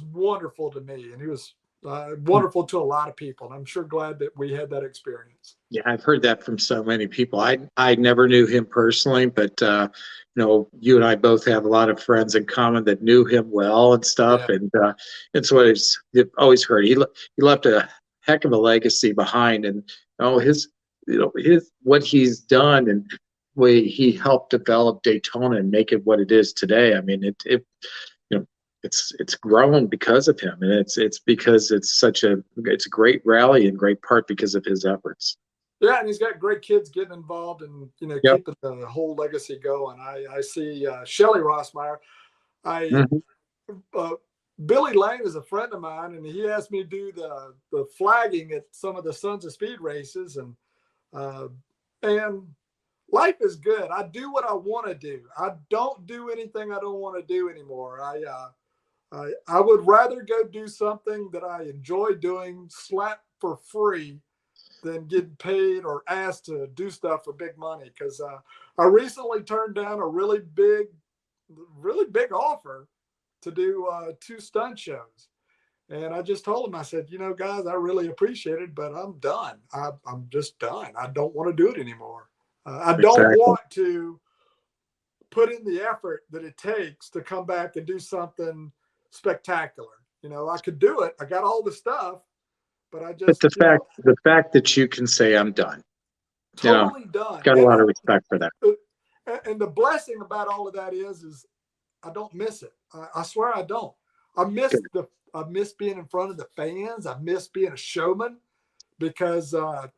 wonderful to me, and he was wonderful to a lot of people. And I'm sure glad that we had that experience. Yeah, I've heard that from so many people. I never knew him personally, but you know, you and I both have a lot of friends in common that knew him well and stuff. Yeah. And it's what I've always heard. He left a heck of a legacy behind, and his what he's done and way he helped develop Daytona and make it what it is today. I mean, it's grown because of him, and it's because it's a great rally in great part because of his efforts. Yeah, and he's got great kids getting involved and, you know, Yep. keeping the whole legacy going. I see Shelly Rossmeyer. Billy Lane is a friend of mine, and he asked me to do the flagging at some of the Sons of Speed races, and life is good. I do what I want to do. I don't do anything I don't want to do anymore. I would rather go do something that I enjoy doing, slap for free, than getting paid or asked to do stuff for big money. Because I recently turned down a really big offer to do 2 stunt shows. And I just told him, I said, you know, guys, I really appreciate it, but I'm done. I'm just done. I don't want to do it anymore. I don't want to put in the effort that it takes to come back and do something spectacular. You know, I could do it. I got all the stuff, but I just. But the fact that you can say I'm done, totally done. Got a lot of respect for that. And the blessing about all of that is I don't miss it. I swear I don't. I miss being in front of the fans. I miss being a showman, because I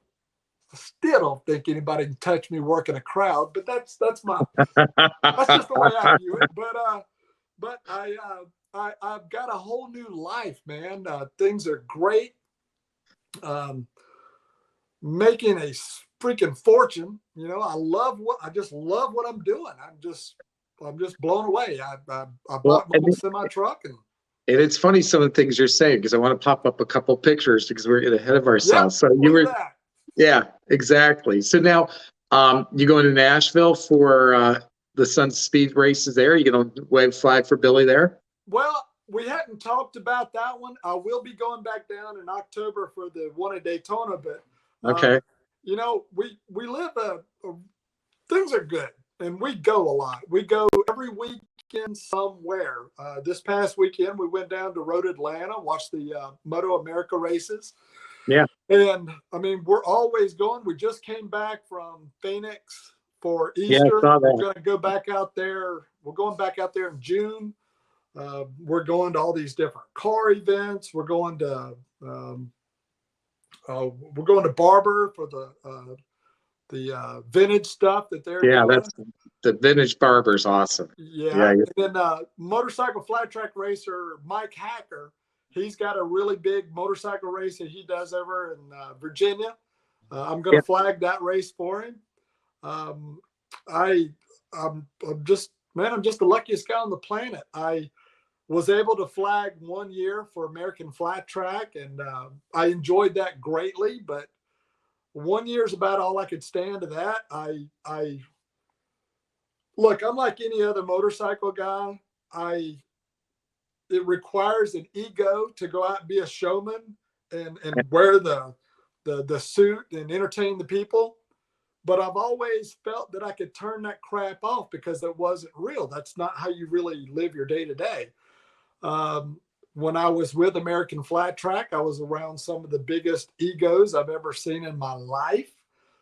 still don't think anybody can touch me working a crowd. But that's just the way I view it. But I've got a whole new life, man. Things are great. Making a freaking fortune. You know, I just love what I'm doing. I'm just blown away. I bought my little semi truck, and it's funny some of the things you're saying, because I want to pop up a couple pictures because we're getting ahead of ourselves. Yep, so you were, that. Yeah, exactly. So now, you going to Nashville for the Sons of Speed races there? You going to wave flag for Billy there? Well, we hadn't talked about that one. I will be going back down in October for the one at Daytona, but okay. You know, we live things are good, and we go a lot. We go every weekend somewhere. This past weekend, we went down to Road Atlanta, watched the Moto America races. Yeah. And I mean, we're always going. We just came back from Phoenix for Easter. Yeah, I saw that. We're going to go back out there. We're going back out there in June. We're going to all these different car events. We're going to Barber for the vintage stuff that they're doing. That's the vintage Barber's awesome. Yeah. And then motorcycle flat track racer Mike Hacker, he's got a really big motorcycle race that he does over in Virginia. I'm going to flag that race for him. I'm just the luckiest guy on the planet. I was able to flag 1 year for American Flat Track, and I enjoyed that greatly. But 1 year is about all I could stand to that. Look, I'm like any other motorcycle guy. It requires an ego to go out and be a showman and wear the suit and entertain the people. But I've always felt that I could turn that crap off because it wasn't real. That's not how you really live your day to day. When I was with American Flat Track, I was around some of the biggest egos I've ever seen in my life,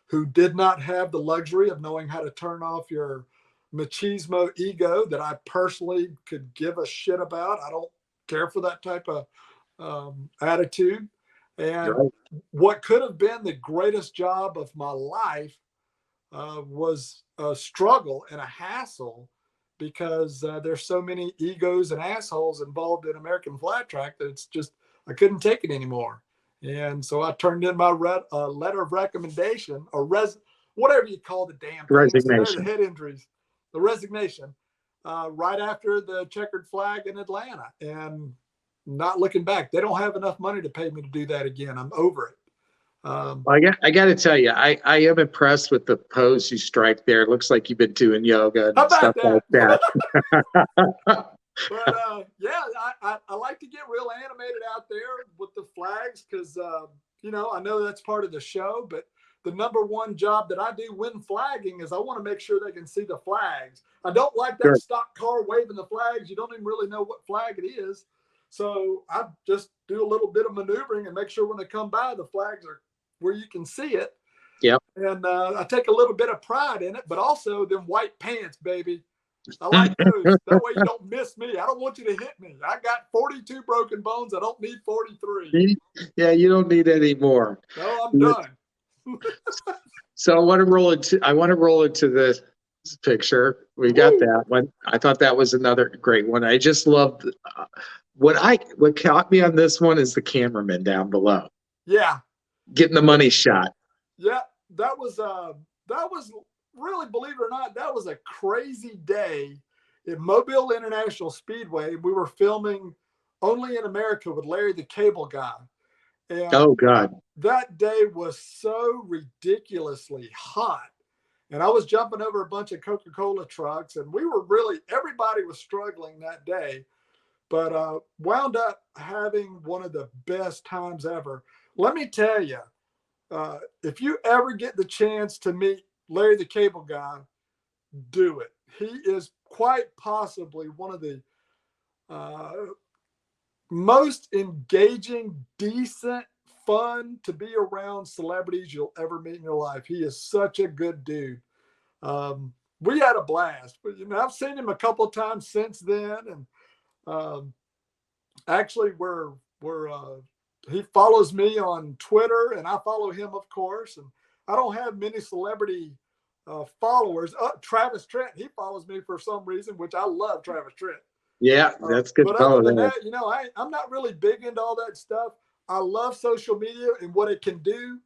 who did not have the luxury of knowing how to turn off your machismo ego that I personally could give a shit about. I don't care for that type of attitude. And what could have been the greatest job of my life, was a struggle and a hassle because there's so many egos and assholes involved in American flat track that it's just, I couldn't take it anymore. And so I turned in my letter of recommendation, or whatever you call the damn thing. Resignation. The head injuries, the resignation, right after the checkered flag in Atlanta. And not looking back, they don't have enough money to pay me to do that again. I'm over it. I got to tell you, I am impressed with the pose you strike there. It looks like you've been doing yoga and stuff like that. But yeah, I like to get real animated out there with the flags because, you know, I know that's part of the show, but the number one job that I do when flagging is I want to make sure they can see the flags. I don't like that stock car waving the flags. You don't even really know what flag it is. So I just do a little bit of maneuvering and make sure when they come by, the flags are where you can see it. Yep. And I take a little bit of pride in it, but also them white pants, baby. I like those. That way you don't miss me. I don't want you to hit me. I got 42 broken bones. I don't need 43. Yeah, you don't need any more. No, I'm done. So I want to roll into this picture. We got that one. I thought that was another great one. I just loved what caught me on this one is the cameraman down below. Yeah. Getting the money shot. Yeah, that was really, believe it or not, that was a crazy day at Mobile International Speedway. We were filming Only in America with Larry the Cable Guy. And oh, God. That day was so ridiculously hot. And I was jumping over a bunch of Coca-Cola trucks, and everybody was struggling that day, but wound up having one of the best times ever. Let me tell you, if you ever get the chance to meet Larry the Cable Guy, do it. He is quite possibly one of the most engaging, decent, fun to be around celebrities you'll ever meet in your life. He is such a good dude. We had a blast, but you know, I've seen him a couple of times since then, and actually he follows me on Twitter, and I follow him, of course. And I don't have many celebrity followers. Travis Trent, he follows me for some reason, which I love Travis Trent. Yeah, that's good. But other than that, you know, I'm not really big into all that stuff. I love social media and what it can do.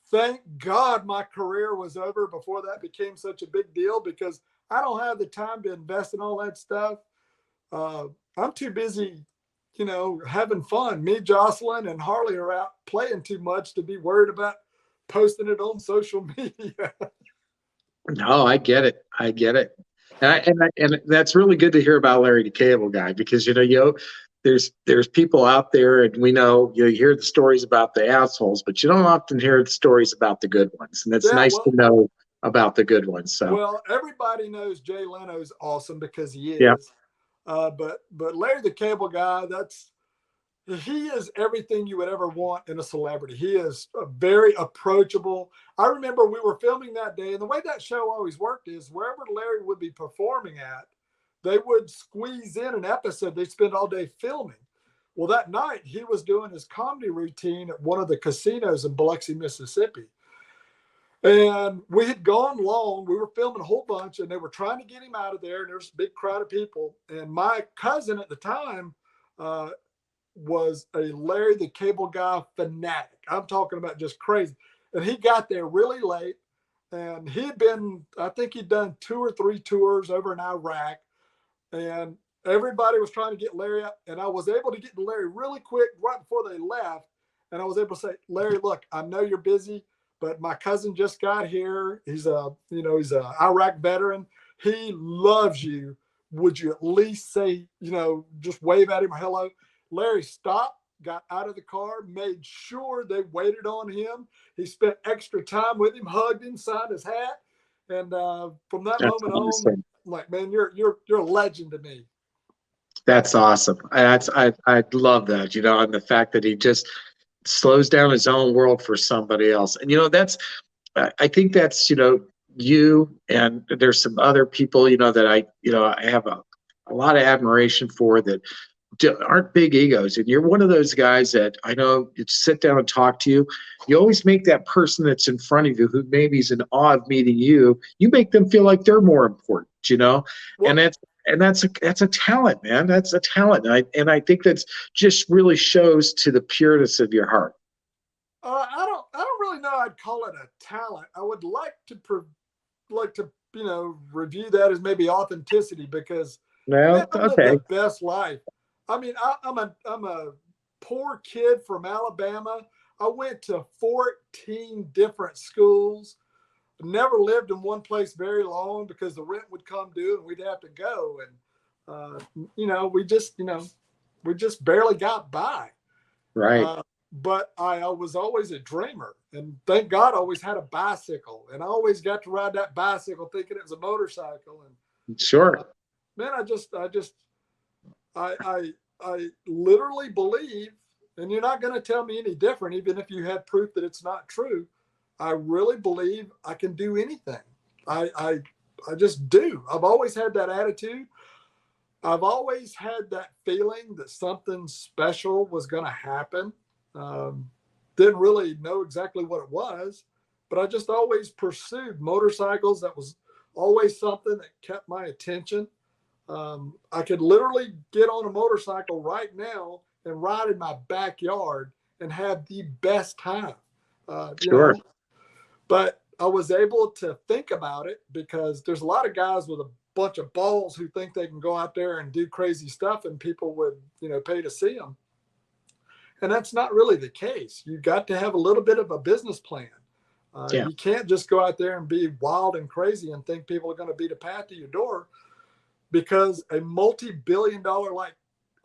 Thank God my career was over before that became such a big deal, because I don't have the time to invest in all that stuff. I'm too busy, you know, having fun. Me, Jocelyn, and Harley are out playing too much to be worried about posting it on social media. No, I get it. And that's really good to hear about Larry the Cable Guy, because there's people out there, and we know you hear the stories about the assholes, but you don't often hear the stories about the good ones, and it's nice to know about the good ones. So well, everybody knows Jay Leno's awesome because he is. Yeah. But Larry the Cable Guy, he is everything you would ever want in a celebrity. He is very approachable. I remember we were filming that day, and the way that show always worked is wherever Larry would be performing at, they would squeeze in an episode. They'd spend all day filming. Well, that night he was doing his comedy routine at one of the casinos in Biloxi, Mississippi. And we had gone long. We were filming a whole bunch, and they were trying to get him out of there. And there was a big crowd of people. And my cousin at the time was a Larry the Cable Guy fanatic. I'm talking about just crazy. And he got there really late. And I think he'd done 2 or 3 tours over in Iraq. And everybody was trying to get Larry out. And I was able to get to Larry really quick right before they left. And I was able to say, Larry, look, I know you're busy, but my cousin just got here. He's a Iraq veteran. He loves you. Would you at least say, just wave at him or hello? Larry stopped, got out of the car, made sure they waited on him. He spent extra time with him, hugged him, signed his hat. And from that moment on, I'm like, man, you're a legend to me. That's awesome. I love that, and the fact that he just slows down his own world for somebody else. And, I think that's, you, and there's some other people, that I have a lot of admiration for, that aren't big egos, and you're one of those guys that I know you sit down and talk to you. You always make that person that's in front of you, who maybe is in awe of meeting you, you make them feel like they're more important, Well, and that's a talent, man. That's a talent, and I think that's just really shows to the pureness of your heart. I don't really know. I'd call it a talent. I would like to review that as maybe authenticity, because man, Well, I lived okay, the best life. I mean, I'm a poor kid from Alabama. I went to 14 different schools. Never lived in one place very long because the rent would come due and we'd have to go. And we just barely got by. right, But I was always a dreamer, and thank God I always had a bicycle, and I always got to ride that bicycle thinking it was a motorcycle. And sure, man, I literally believe, and you're not going to tell me any different, even if you had proof that it's not true. I really believe I can do anything. I just do. I've always had that attitude. I've always had that feeling that something special was going to happen. Didn't really know exactly what it was, but I just always pursued motorcycles. That was always something that kept my attention. I could literally get on a motorcycle right now and ride in my backyard and have the best time. sure, But I was able to think about it, because there's a lot of guys with a bunch of balls who think they can go out there and do crazy stuff and people would, pay to see them. And that's not really the case. You got to have a little bit of a business plan. yeah, You can't just go out there and be wild and crazy and think people are going to beat a path to your door, because a multi-billion-dollar like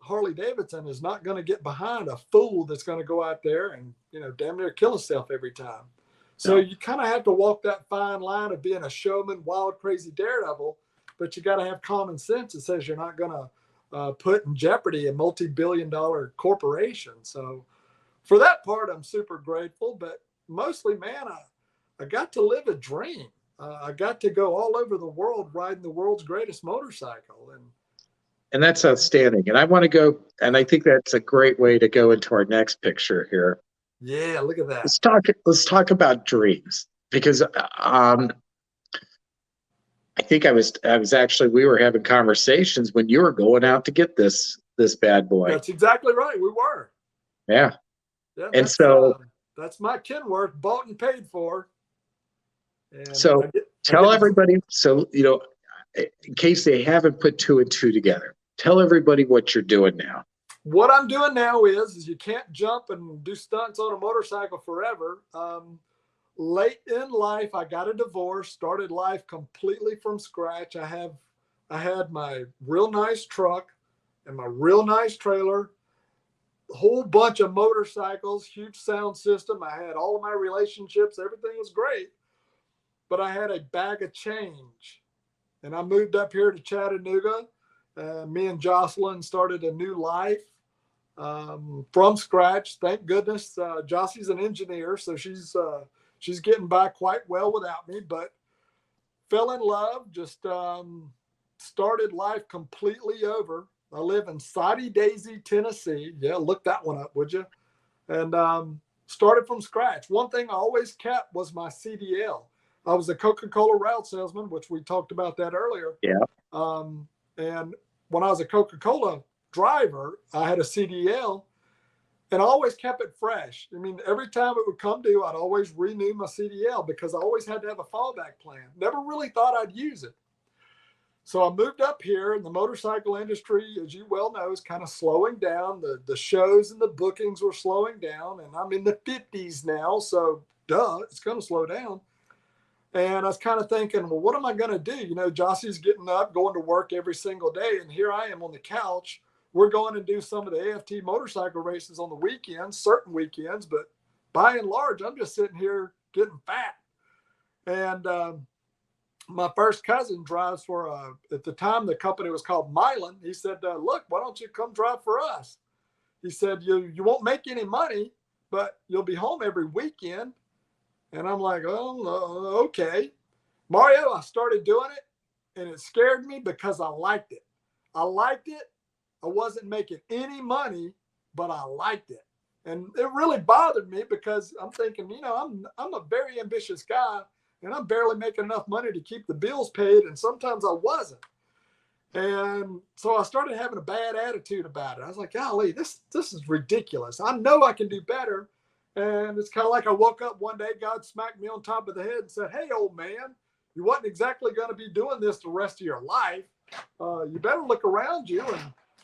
Harley-Davidson is not going to get behind a fool that's going to go out there and, damn near kill himself every time. So no, you kind of have to walk that fine line of being a showman, wild, crazy daredevil, but you got to have common sense that says you're not going to put in jeopardy a multi-billion-dollar corporation. So for that part, I'm super grateful. But mostly, man, I got to live a dream. I got to go all over the world riding the world's greatest motorcycle. and that's outstanding. And I want to go, and I think that's a great way to go into our next picture here. Yeah, look at that. Let's talk about dreams, because I think I was actually, we were having conversations when you were going out to get this bad boy. That's exactly right. We were. Yeah. Yeah, And so that's my Kenworth, bought and paid for. And so I get tell everybody, so in case they haven't put two and two together, tell everybody what you're doing now. What I'm doing now is you can't jump and do stunts on a motorcycle forever. Late in life, I got a divorce, started life completely from scratch. I had my real nice truck and my real nice trailer, a whole bunch of motorcycles, huge sound system. I had all of my relationships. Everything was great, but I had a bag of change. And I moved up here to Chattanooga. Me and Jocelyn started a new life from scratch. Thank goodness. Jossy's an engineer, so she's getting by quite well without me, but fell in love, just started life completely over. I live in Soddy Daisy, Tennessee. Yeah, look that one up, would you? And started from scratch. One thing I always kept was my CDL. I was a Coca-Cola route salesman, which we talked about that earlier. Yeah. And when I was a Coca-Cola driver, I had a CDL, and I always kept it fresh. I mean, every time it would come due, I'd always renew my CDL because I always had to have a fallback plan. Never really thought I'd use it. So I moved up here, and the motorcycle industry, as you well know, is kind of slowing down. The shows and the bookings were slowing down, and I'm in the 50s now, so duh, it's going to slow down. And I was kind of thinking, well, what am I going to do? Jossie's getting up, going to work every single day, and here I am on the couch. We're going and do some of the AFT motorcycle races on the weekends, certain weekends, but by and large, I'm just sitting here getting fat. And my first cousin drives for, at the time, the company was called Milan. He said, look, why don't you come drive for us? He said, you won't make any money, but you'll be home every weekend. And I'm like, oh, okay. Mario, I started doing it, and it scared me because I liked it. I liked it, I wasn't making any money, but I liked it. And it really bothered me because I'm thinking, I'm a very ambitious guy and I'm barely making enough money to keep the bills paid. And sometimes I wasn't. And so I started having a bad attitude about it. I was like, golly, this is ridiculous. I know I can do better. And it's kind of like I woke up one day, God smacked me on top of the head and said, hey, old man, you wasn't exactly going to be doing this the rest of your life. You better look around you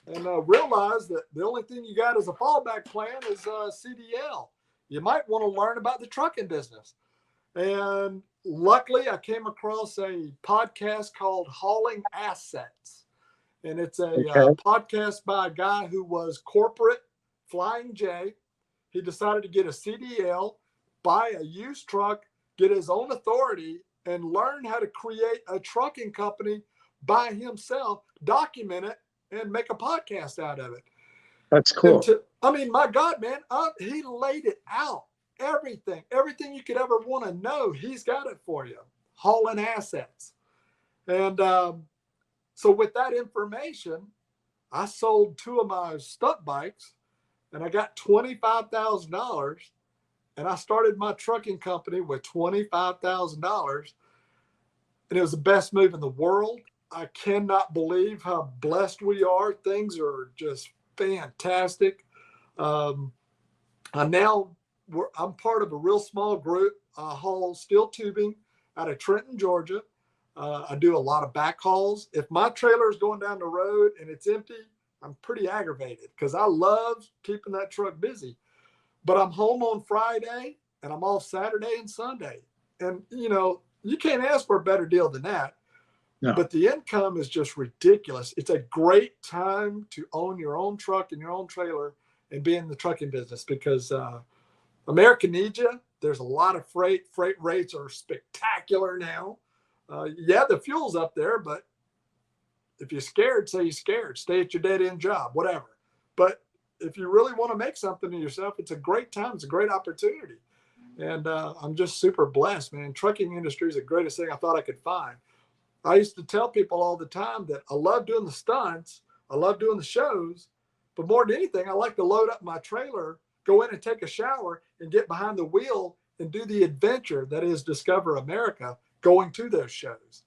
and realize that the only thing you got as a fallback plan is CDL. You might want to learn about the trucking business. And luckily, I came across a podcast called Hauling Assets. And it's a podcast by a guy who was corporate Flying J. He decided to get a CDL, buy a used truck, get his own authority, and learn how to create a trucking company by himself, document it, and make a podcast out of it. That's cool. My God, man, he laid it out. Everything you could ever want to know, he's got it for you. Hauling Assets. And so with that information, I sold 2 of my stunt bikes and I got $25,000, and I started my trucking company with $25,000, and it was the best move in the world. I cannot believe how blessed we are. Things are just fantastic. I'm part of a real small group. I haul steel tubing out of Trenton, Georgia. I do a lot of back hauls. If my trailer is going down the road and it's empty, I'm pretty aggravated because I love keeping that truck busy. But I'm home on Friday and I'm off Saturday and Sunday. And, you can't ask for a better deal than that. No. But the income is just ridiculous. It's a great time to own your own truck and your own trailer and be in the trucking business because America needs you. There's a lot of freight. Freight rates are spectacular now. The fuel's up there, but if you're scared, say you're scared. Stay at your dead-end job, whatever. But if you really want to make something of yourself, it's a great time. It's a great opportunity. And I'm just super blessed, man. Trucking industry is the greatest thing I thought I could find. I used to tell people all the time that I love doing the stunts. I love doing the shows. But more than anything, I like to load up my trailer, go in and take a shower, and get behind the wheel and do the adventure that is Discover America, going to those shows.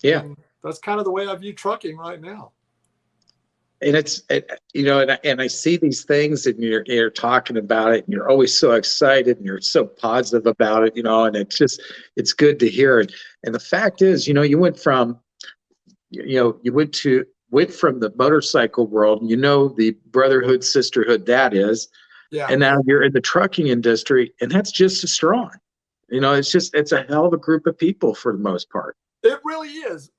Yeah. And that's kind of the way I view trucking right now. And and I see these things and you're talking about it and you're always so excited and you're so positive about it, and it's good to hear it. And the fact is, you went from, went from the motorcycle world, the brotherhood, sisterhood that is, and now you're in the trucking industry, and that's just as strong. It's a hell of a group of people for the most part. It really is.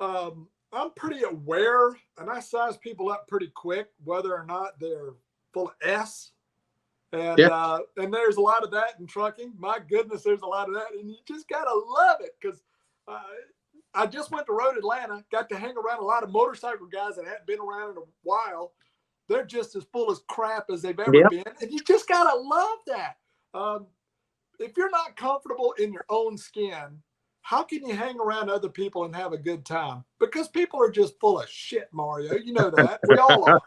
I'm pretty aware, and I size people up pretty quick, whether or not they're full of S. And there's a lot of that in trucking. My goodness, there's a lot of that, and you just gotta love it because I just went to Road Atlanta, got to hang around a lot of motorcycle guys that hadn't been around in a while. They're just as full of crap as they've ever been, and you just gotta love that. If you're not comfortable in your own skin, how can you hang around other people and have a good time? Because people are just full of shit, Mario. You know that. We all are.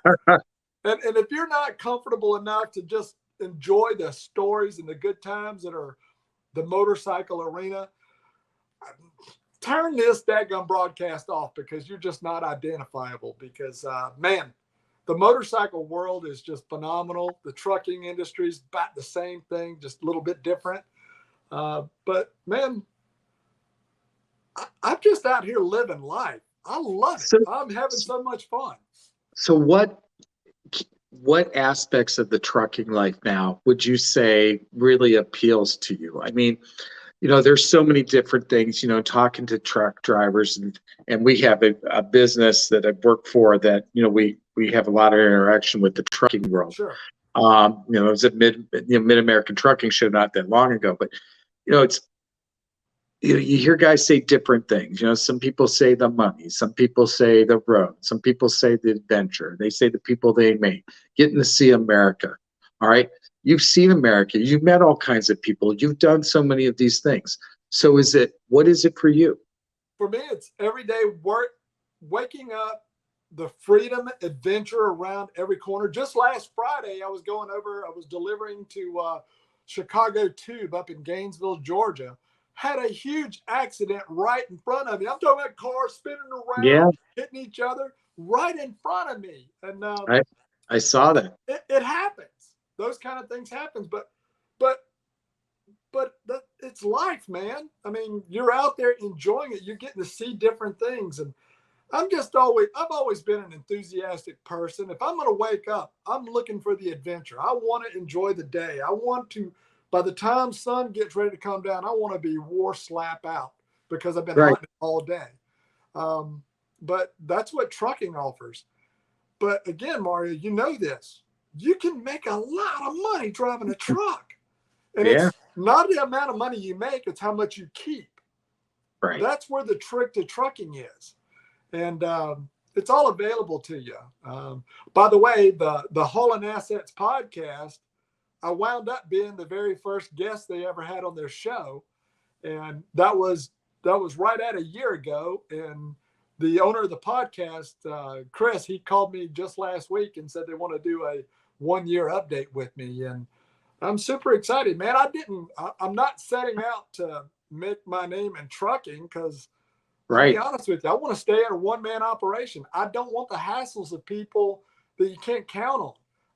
And if you're not comfortable enough to just enjoy the stories and the good times that are the motorcycle arena, turn this daggum broadcast off because you're just not identifiable. Because, man, the motorcycle world is just phenomenal. The trucking industry is about the same thing, just a little bit different. But, man, I'm just out here living life. I love it. I'm having so much fun. So what aspects of the trucking life now would you say really appeals to you? I mean, there's so many different things, talking to truck drivers and we have a business that I've worked for that, we have a lot of interaction with the trucking world. Sure. It was at Mid-American Trucking Show not that long ago, but you hear guys say different things. Some people say the money, some people say the road, some people say the adventure. They say the people they meet, getting to see America. All right. You've seen America. You've met all kinds of people. You've done so many of these things. So what is it for you? For me, it's everyday work, waking up, the freedom, adventure around every corner. Just last Friday, I was delivering to Chicago Tube up in Gainesville, Georgia. Had a huge accident right in front of me. I'm talking about cars spinning around, hitting each other right in front of me. And I saw that. It happens. Those kind of things happen. But it's life, man. I mean, you're out there enjoying it. You're getting to see different things. And I've always been an enthusiastic person. If I'm going to wake up, I'm looking for the adventure. I want to enjoy the day. I want to, by the time sun gets ready to come down, I want to be war slap out because I've been hunting all day. But that's what trucking offers. But again, Mario, you know this. You can make a lot of money driving a truck. And it's not the amount of money you make, it's how much you keep. Right. That's where the trick to trucking is. And it's all available to you. By the way, the Hauling Assets podcast, I wound up being the very first guest they ever had on their show. And that was right at a year ago. And the owner of the podcast, Chris, he called me just last week and said they want to do a 1-year update with me. And I'm super excited, man. I'm not setting out to make my name in trucking because I'll be honest with you, I want to stay at a one-man operation. I don't want the hassles of people that you can't count on.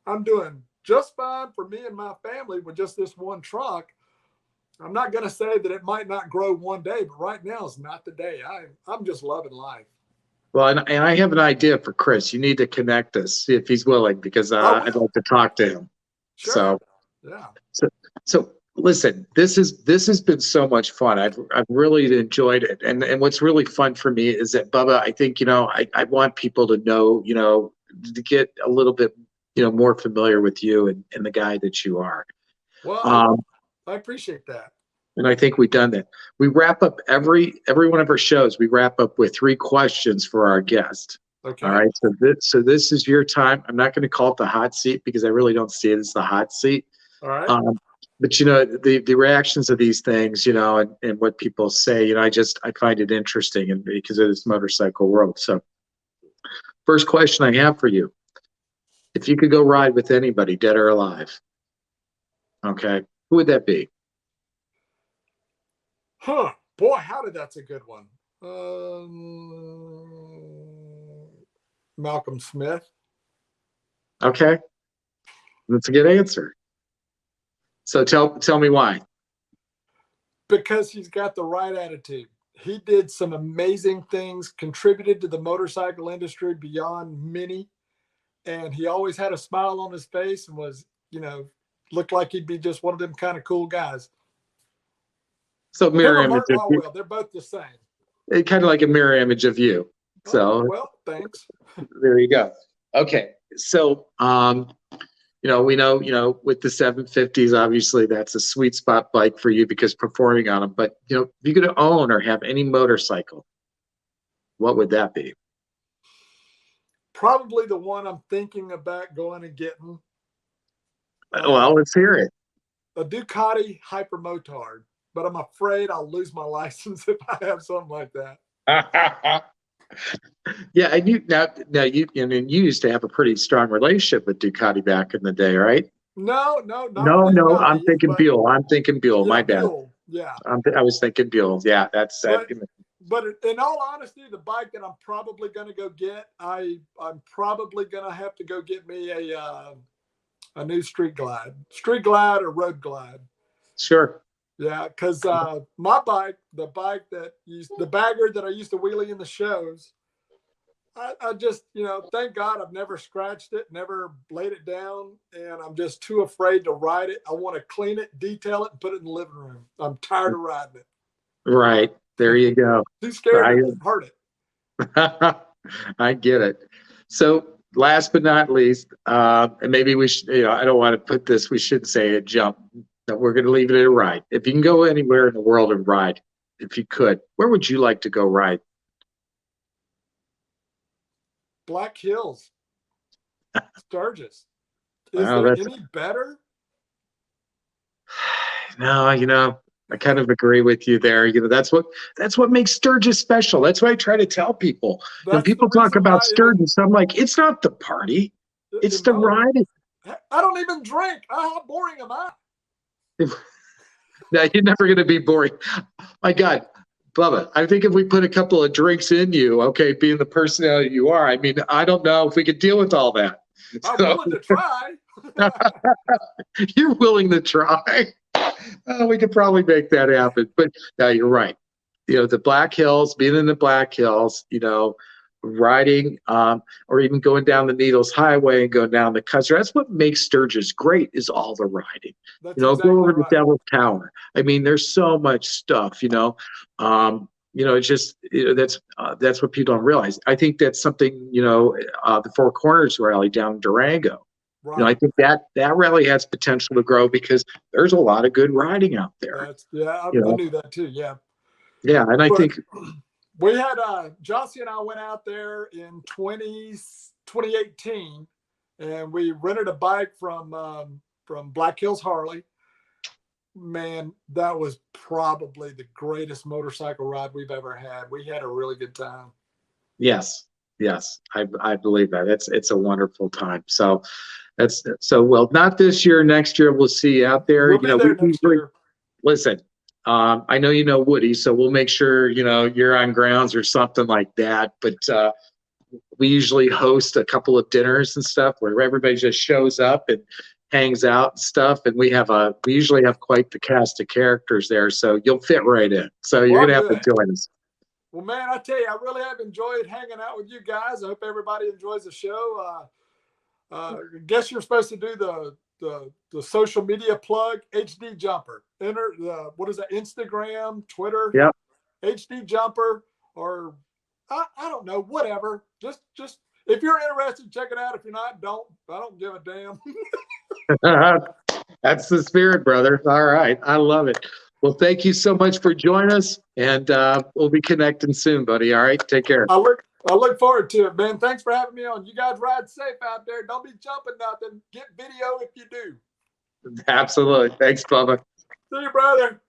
I'm doing just fine for me and my family with just this one truck. I'm not going to say that it might not grow one day, but right now is not the day. I'm just loving life. Well, and I have an idea for Chris. You need to connect us, see if he's willing, because I'd like to talk to him. Sure. So, yeah. So listen, this has been so much fun. I've really enjoyed it. And what's really fun for me is that, Bubba, I think, I want people to know, to get a little bit, more familiar with you and the guy that you are. Well, I appreciate that. And I think we've done that. We wrap up every one of our shows. We wrap up with 3 questions for our guest. Okay. All right. So this is your time. I'm not going to call it the hot seat because I really don't see it as the hot seat. All right. But the reactions of these things, and what people say, I find it interesting, and because of this motorcycle world. So, first question I have for you: if you could go ride with anybody, dead or alive, okay, who would that be? Boy, that's a good one. Malcolm Smith. Okay, that's a good answer. So tell me why. Because he's got the right attitude. He did some amazing things, contributed to the motorcycle industry beyond many. And he always had a smile on his face and was, looked like he'd be just one of them kind of cool guys. So mirror image of you. They're both the same. Kind of like a mirror image of you. So well, thanks. There you go. Okay. So we know, with the 750s, obviously that's a sweet spot bike for you because performing on them. But, if you could own or have any motorcycle, what would that be? Probably the one I'm thinking about going and getting. Well, let's hear it. A Ducati Hypermotard, but I'm afraid I'll lose my license if I have something like that. Yeah, and you used to have a pretty strong relationship with Ducati back in the day, right? No. I'm thinking Buell. Yeah, my bad. Buell, yeah. I was thinking Buell. Yeah, that's. But in all honesty, the bike that I'm probably going to go get, I'm probably going to have to go get me a new Street Glide or Road Glide. Sure. Yeah, because my bike, the bagger that I used to wheelie in the shows, I just, thank God I've never scratched it, never laid it down, and I'm just too afraid to ride it. I want to clean it, detail it, and put it in the living room. I'm tired of riding it. Right. There you go. Too scared to hurt it. I get it. So last but not least, and maybe we should, I don't want to put this, we shouldn't say a jump. No, we're going to leave it at a ride. If you can go anywhere in the world and ride, if you could, where would you like to go ride? Black Hills. Sturgis. Is there any better? No, I kind of agree with you there. That's what makes Sturgis special. That's why I try to tell people. People talk about Sturgis. I'm like, it's not the party. It's the riding. I don't even drink. How boring am I? No, you're never going to be boring. My God, Bubba, I think if we put a couple of drinks in you, okay, being the personality you are, I mean, I don't know if we could deal with all that. I'm willing to try. You're willing to try. We could probably make that happen. But no, you're right. The Black Hills, being in the Black Hills, riding or even going down the Needles Highway and going down the Custer. That's what makes Sturgis great, is all the riding. That's exactly go over right. The Devil's Tower. I mean, there's so much stuff, it's just that's what people don't realize. I think that's something, the Four Corners Rally down in Durango. Right. I think that rally has potential to grow because there's a lot of good riding out there. I knew that too. Yeah. Yeah, and I think we had Jossie and I went out there in 2018, and we rented a bike from Black Hills Harley. Man, that was probably the greatest motorcycle ride we've ever had. We had a really good time. Yes, I believe that. It's a wonderful time. So well, not this year. Next year we'll see you out there. We'll be there next year. Listen. I know Woody, so we'll make sure you're on grounds or something like that. But we usually host a couple of dinners and stuff where everybody just shows up and hangs out and stuff. And we usually have quite the cast of characters there, so you'll fit right in. So you're gonna have to join us. Well, man, I tell you, I really have enjoyed hanging out with you guys. I hope everybody enjoys the show. I guess you're supposed to do the social media plug. HD Jumper. Enter what is that? Instagram, Twitter. Yep. HD Jumper, or I don't know, whatever. Just if you're interested, check it out. If you're not, don't. I don't give a damn. That's the spirit, brother. All right, I love it. Well, thank you so much for joining us, and we'll be connecting soon, buddy. All right, take care. I look forward to it, man. Thanks for having me on. You guys ride safe out there. Don't be jumping nothing. Get video if you do. Absolutely. Thanks, Bubba. See you, brother.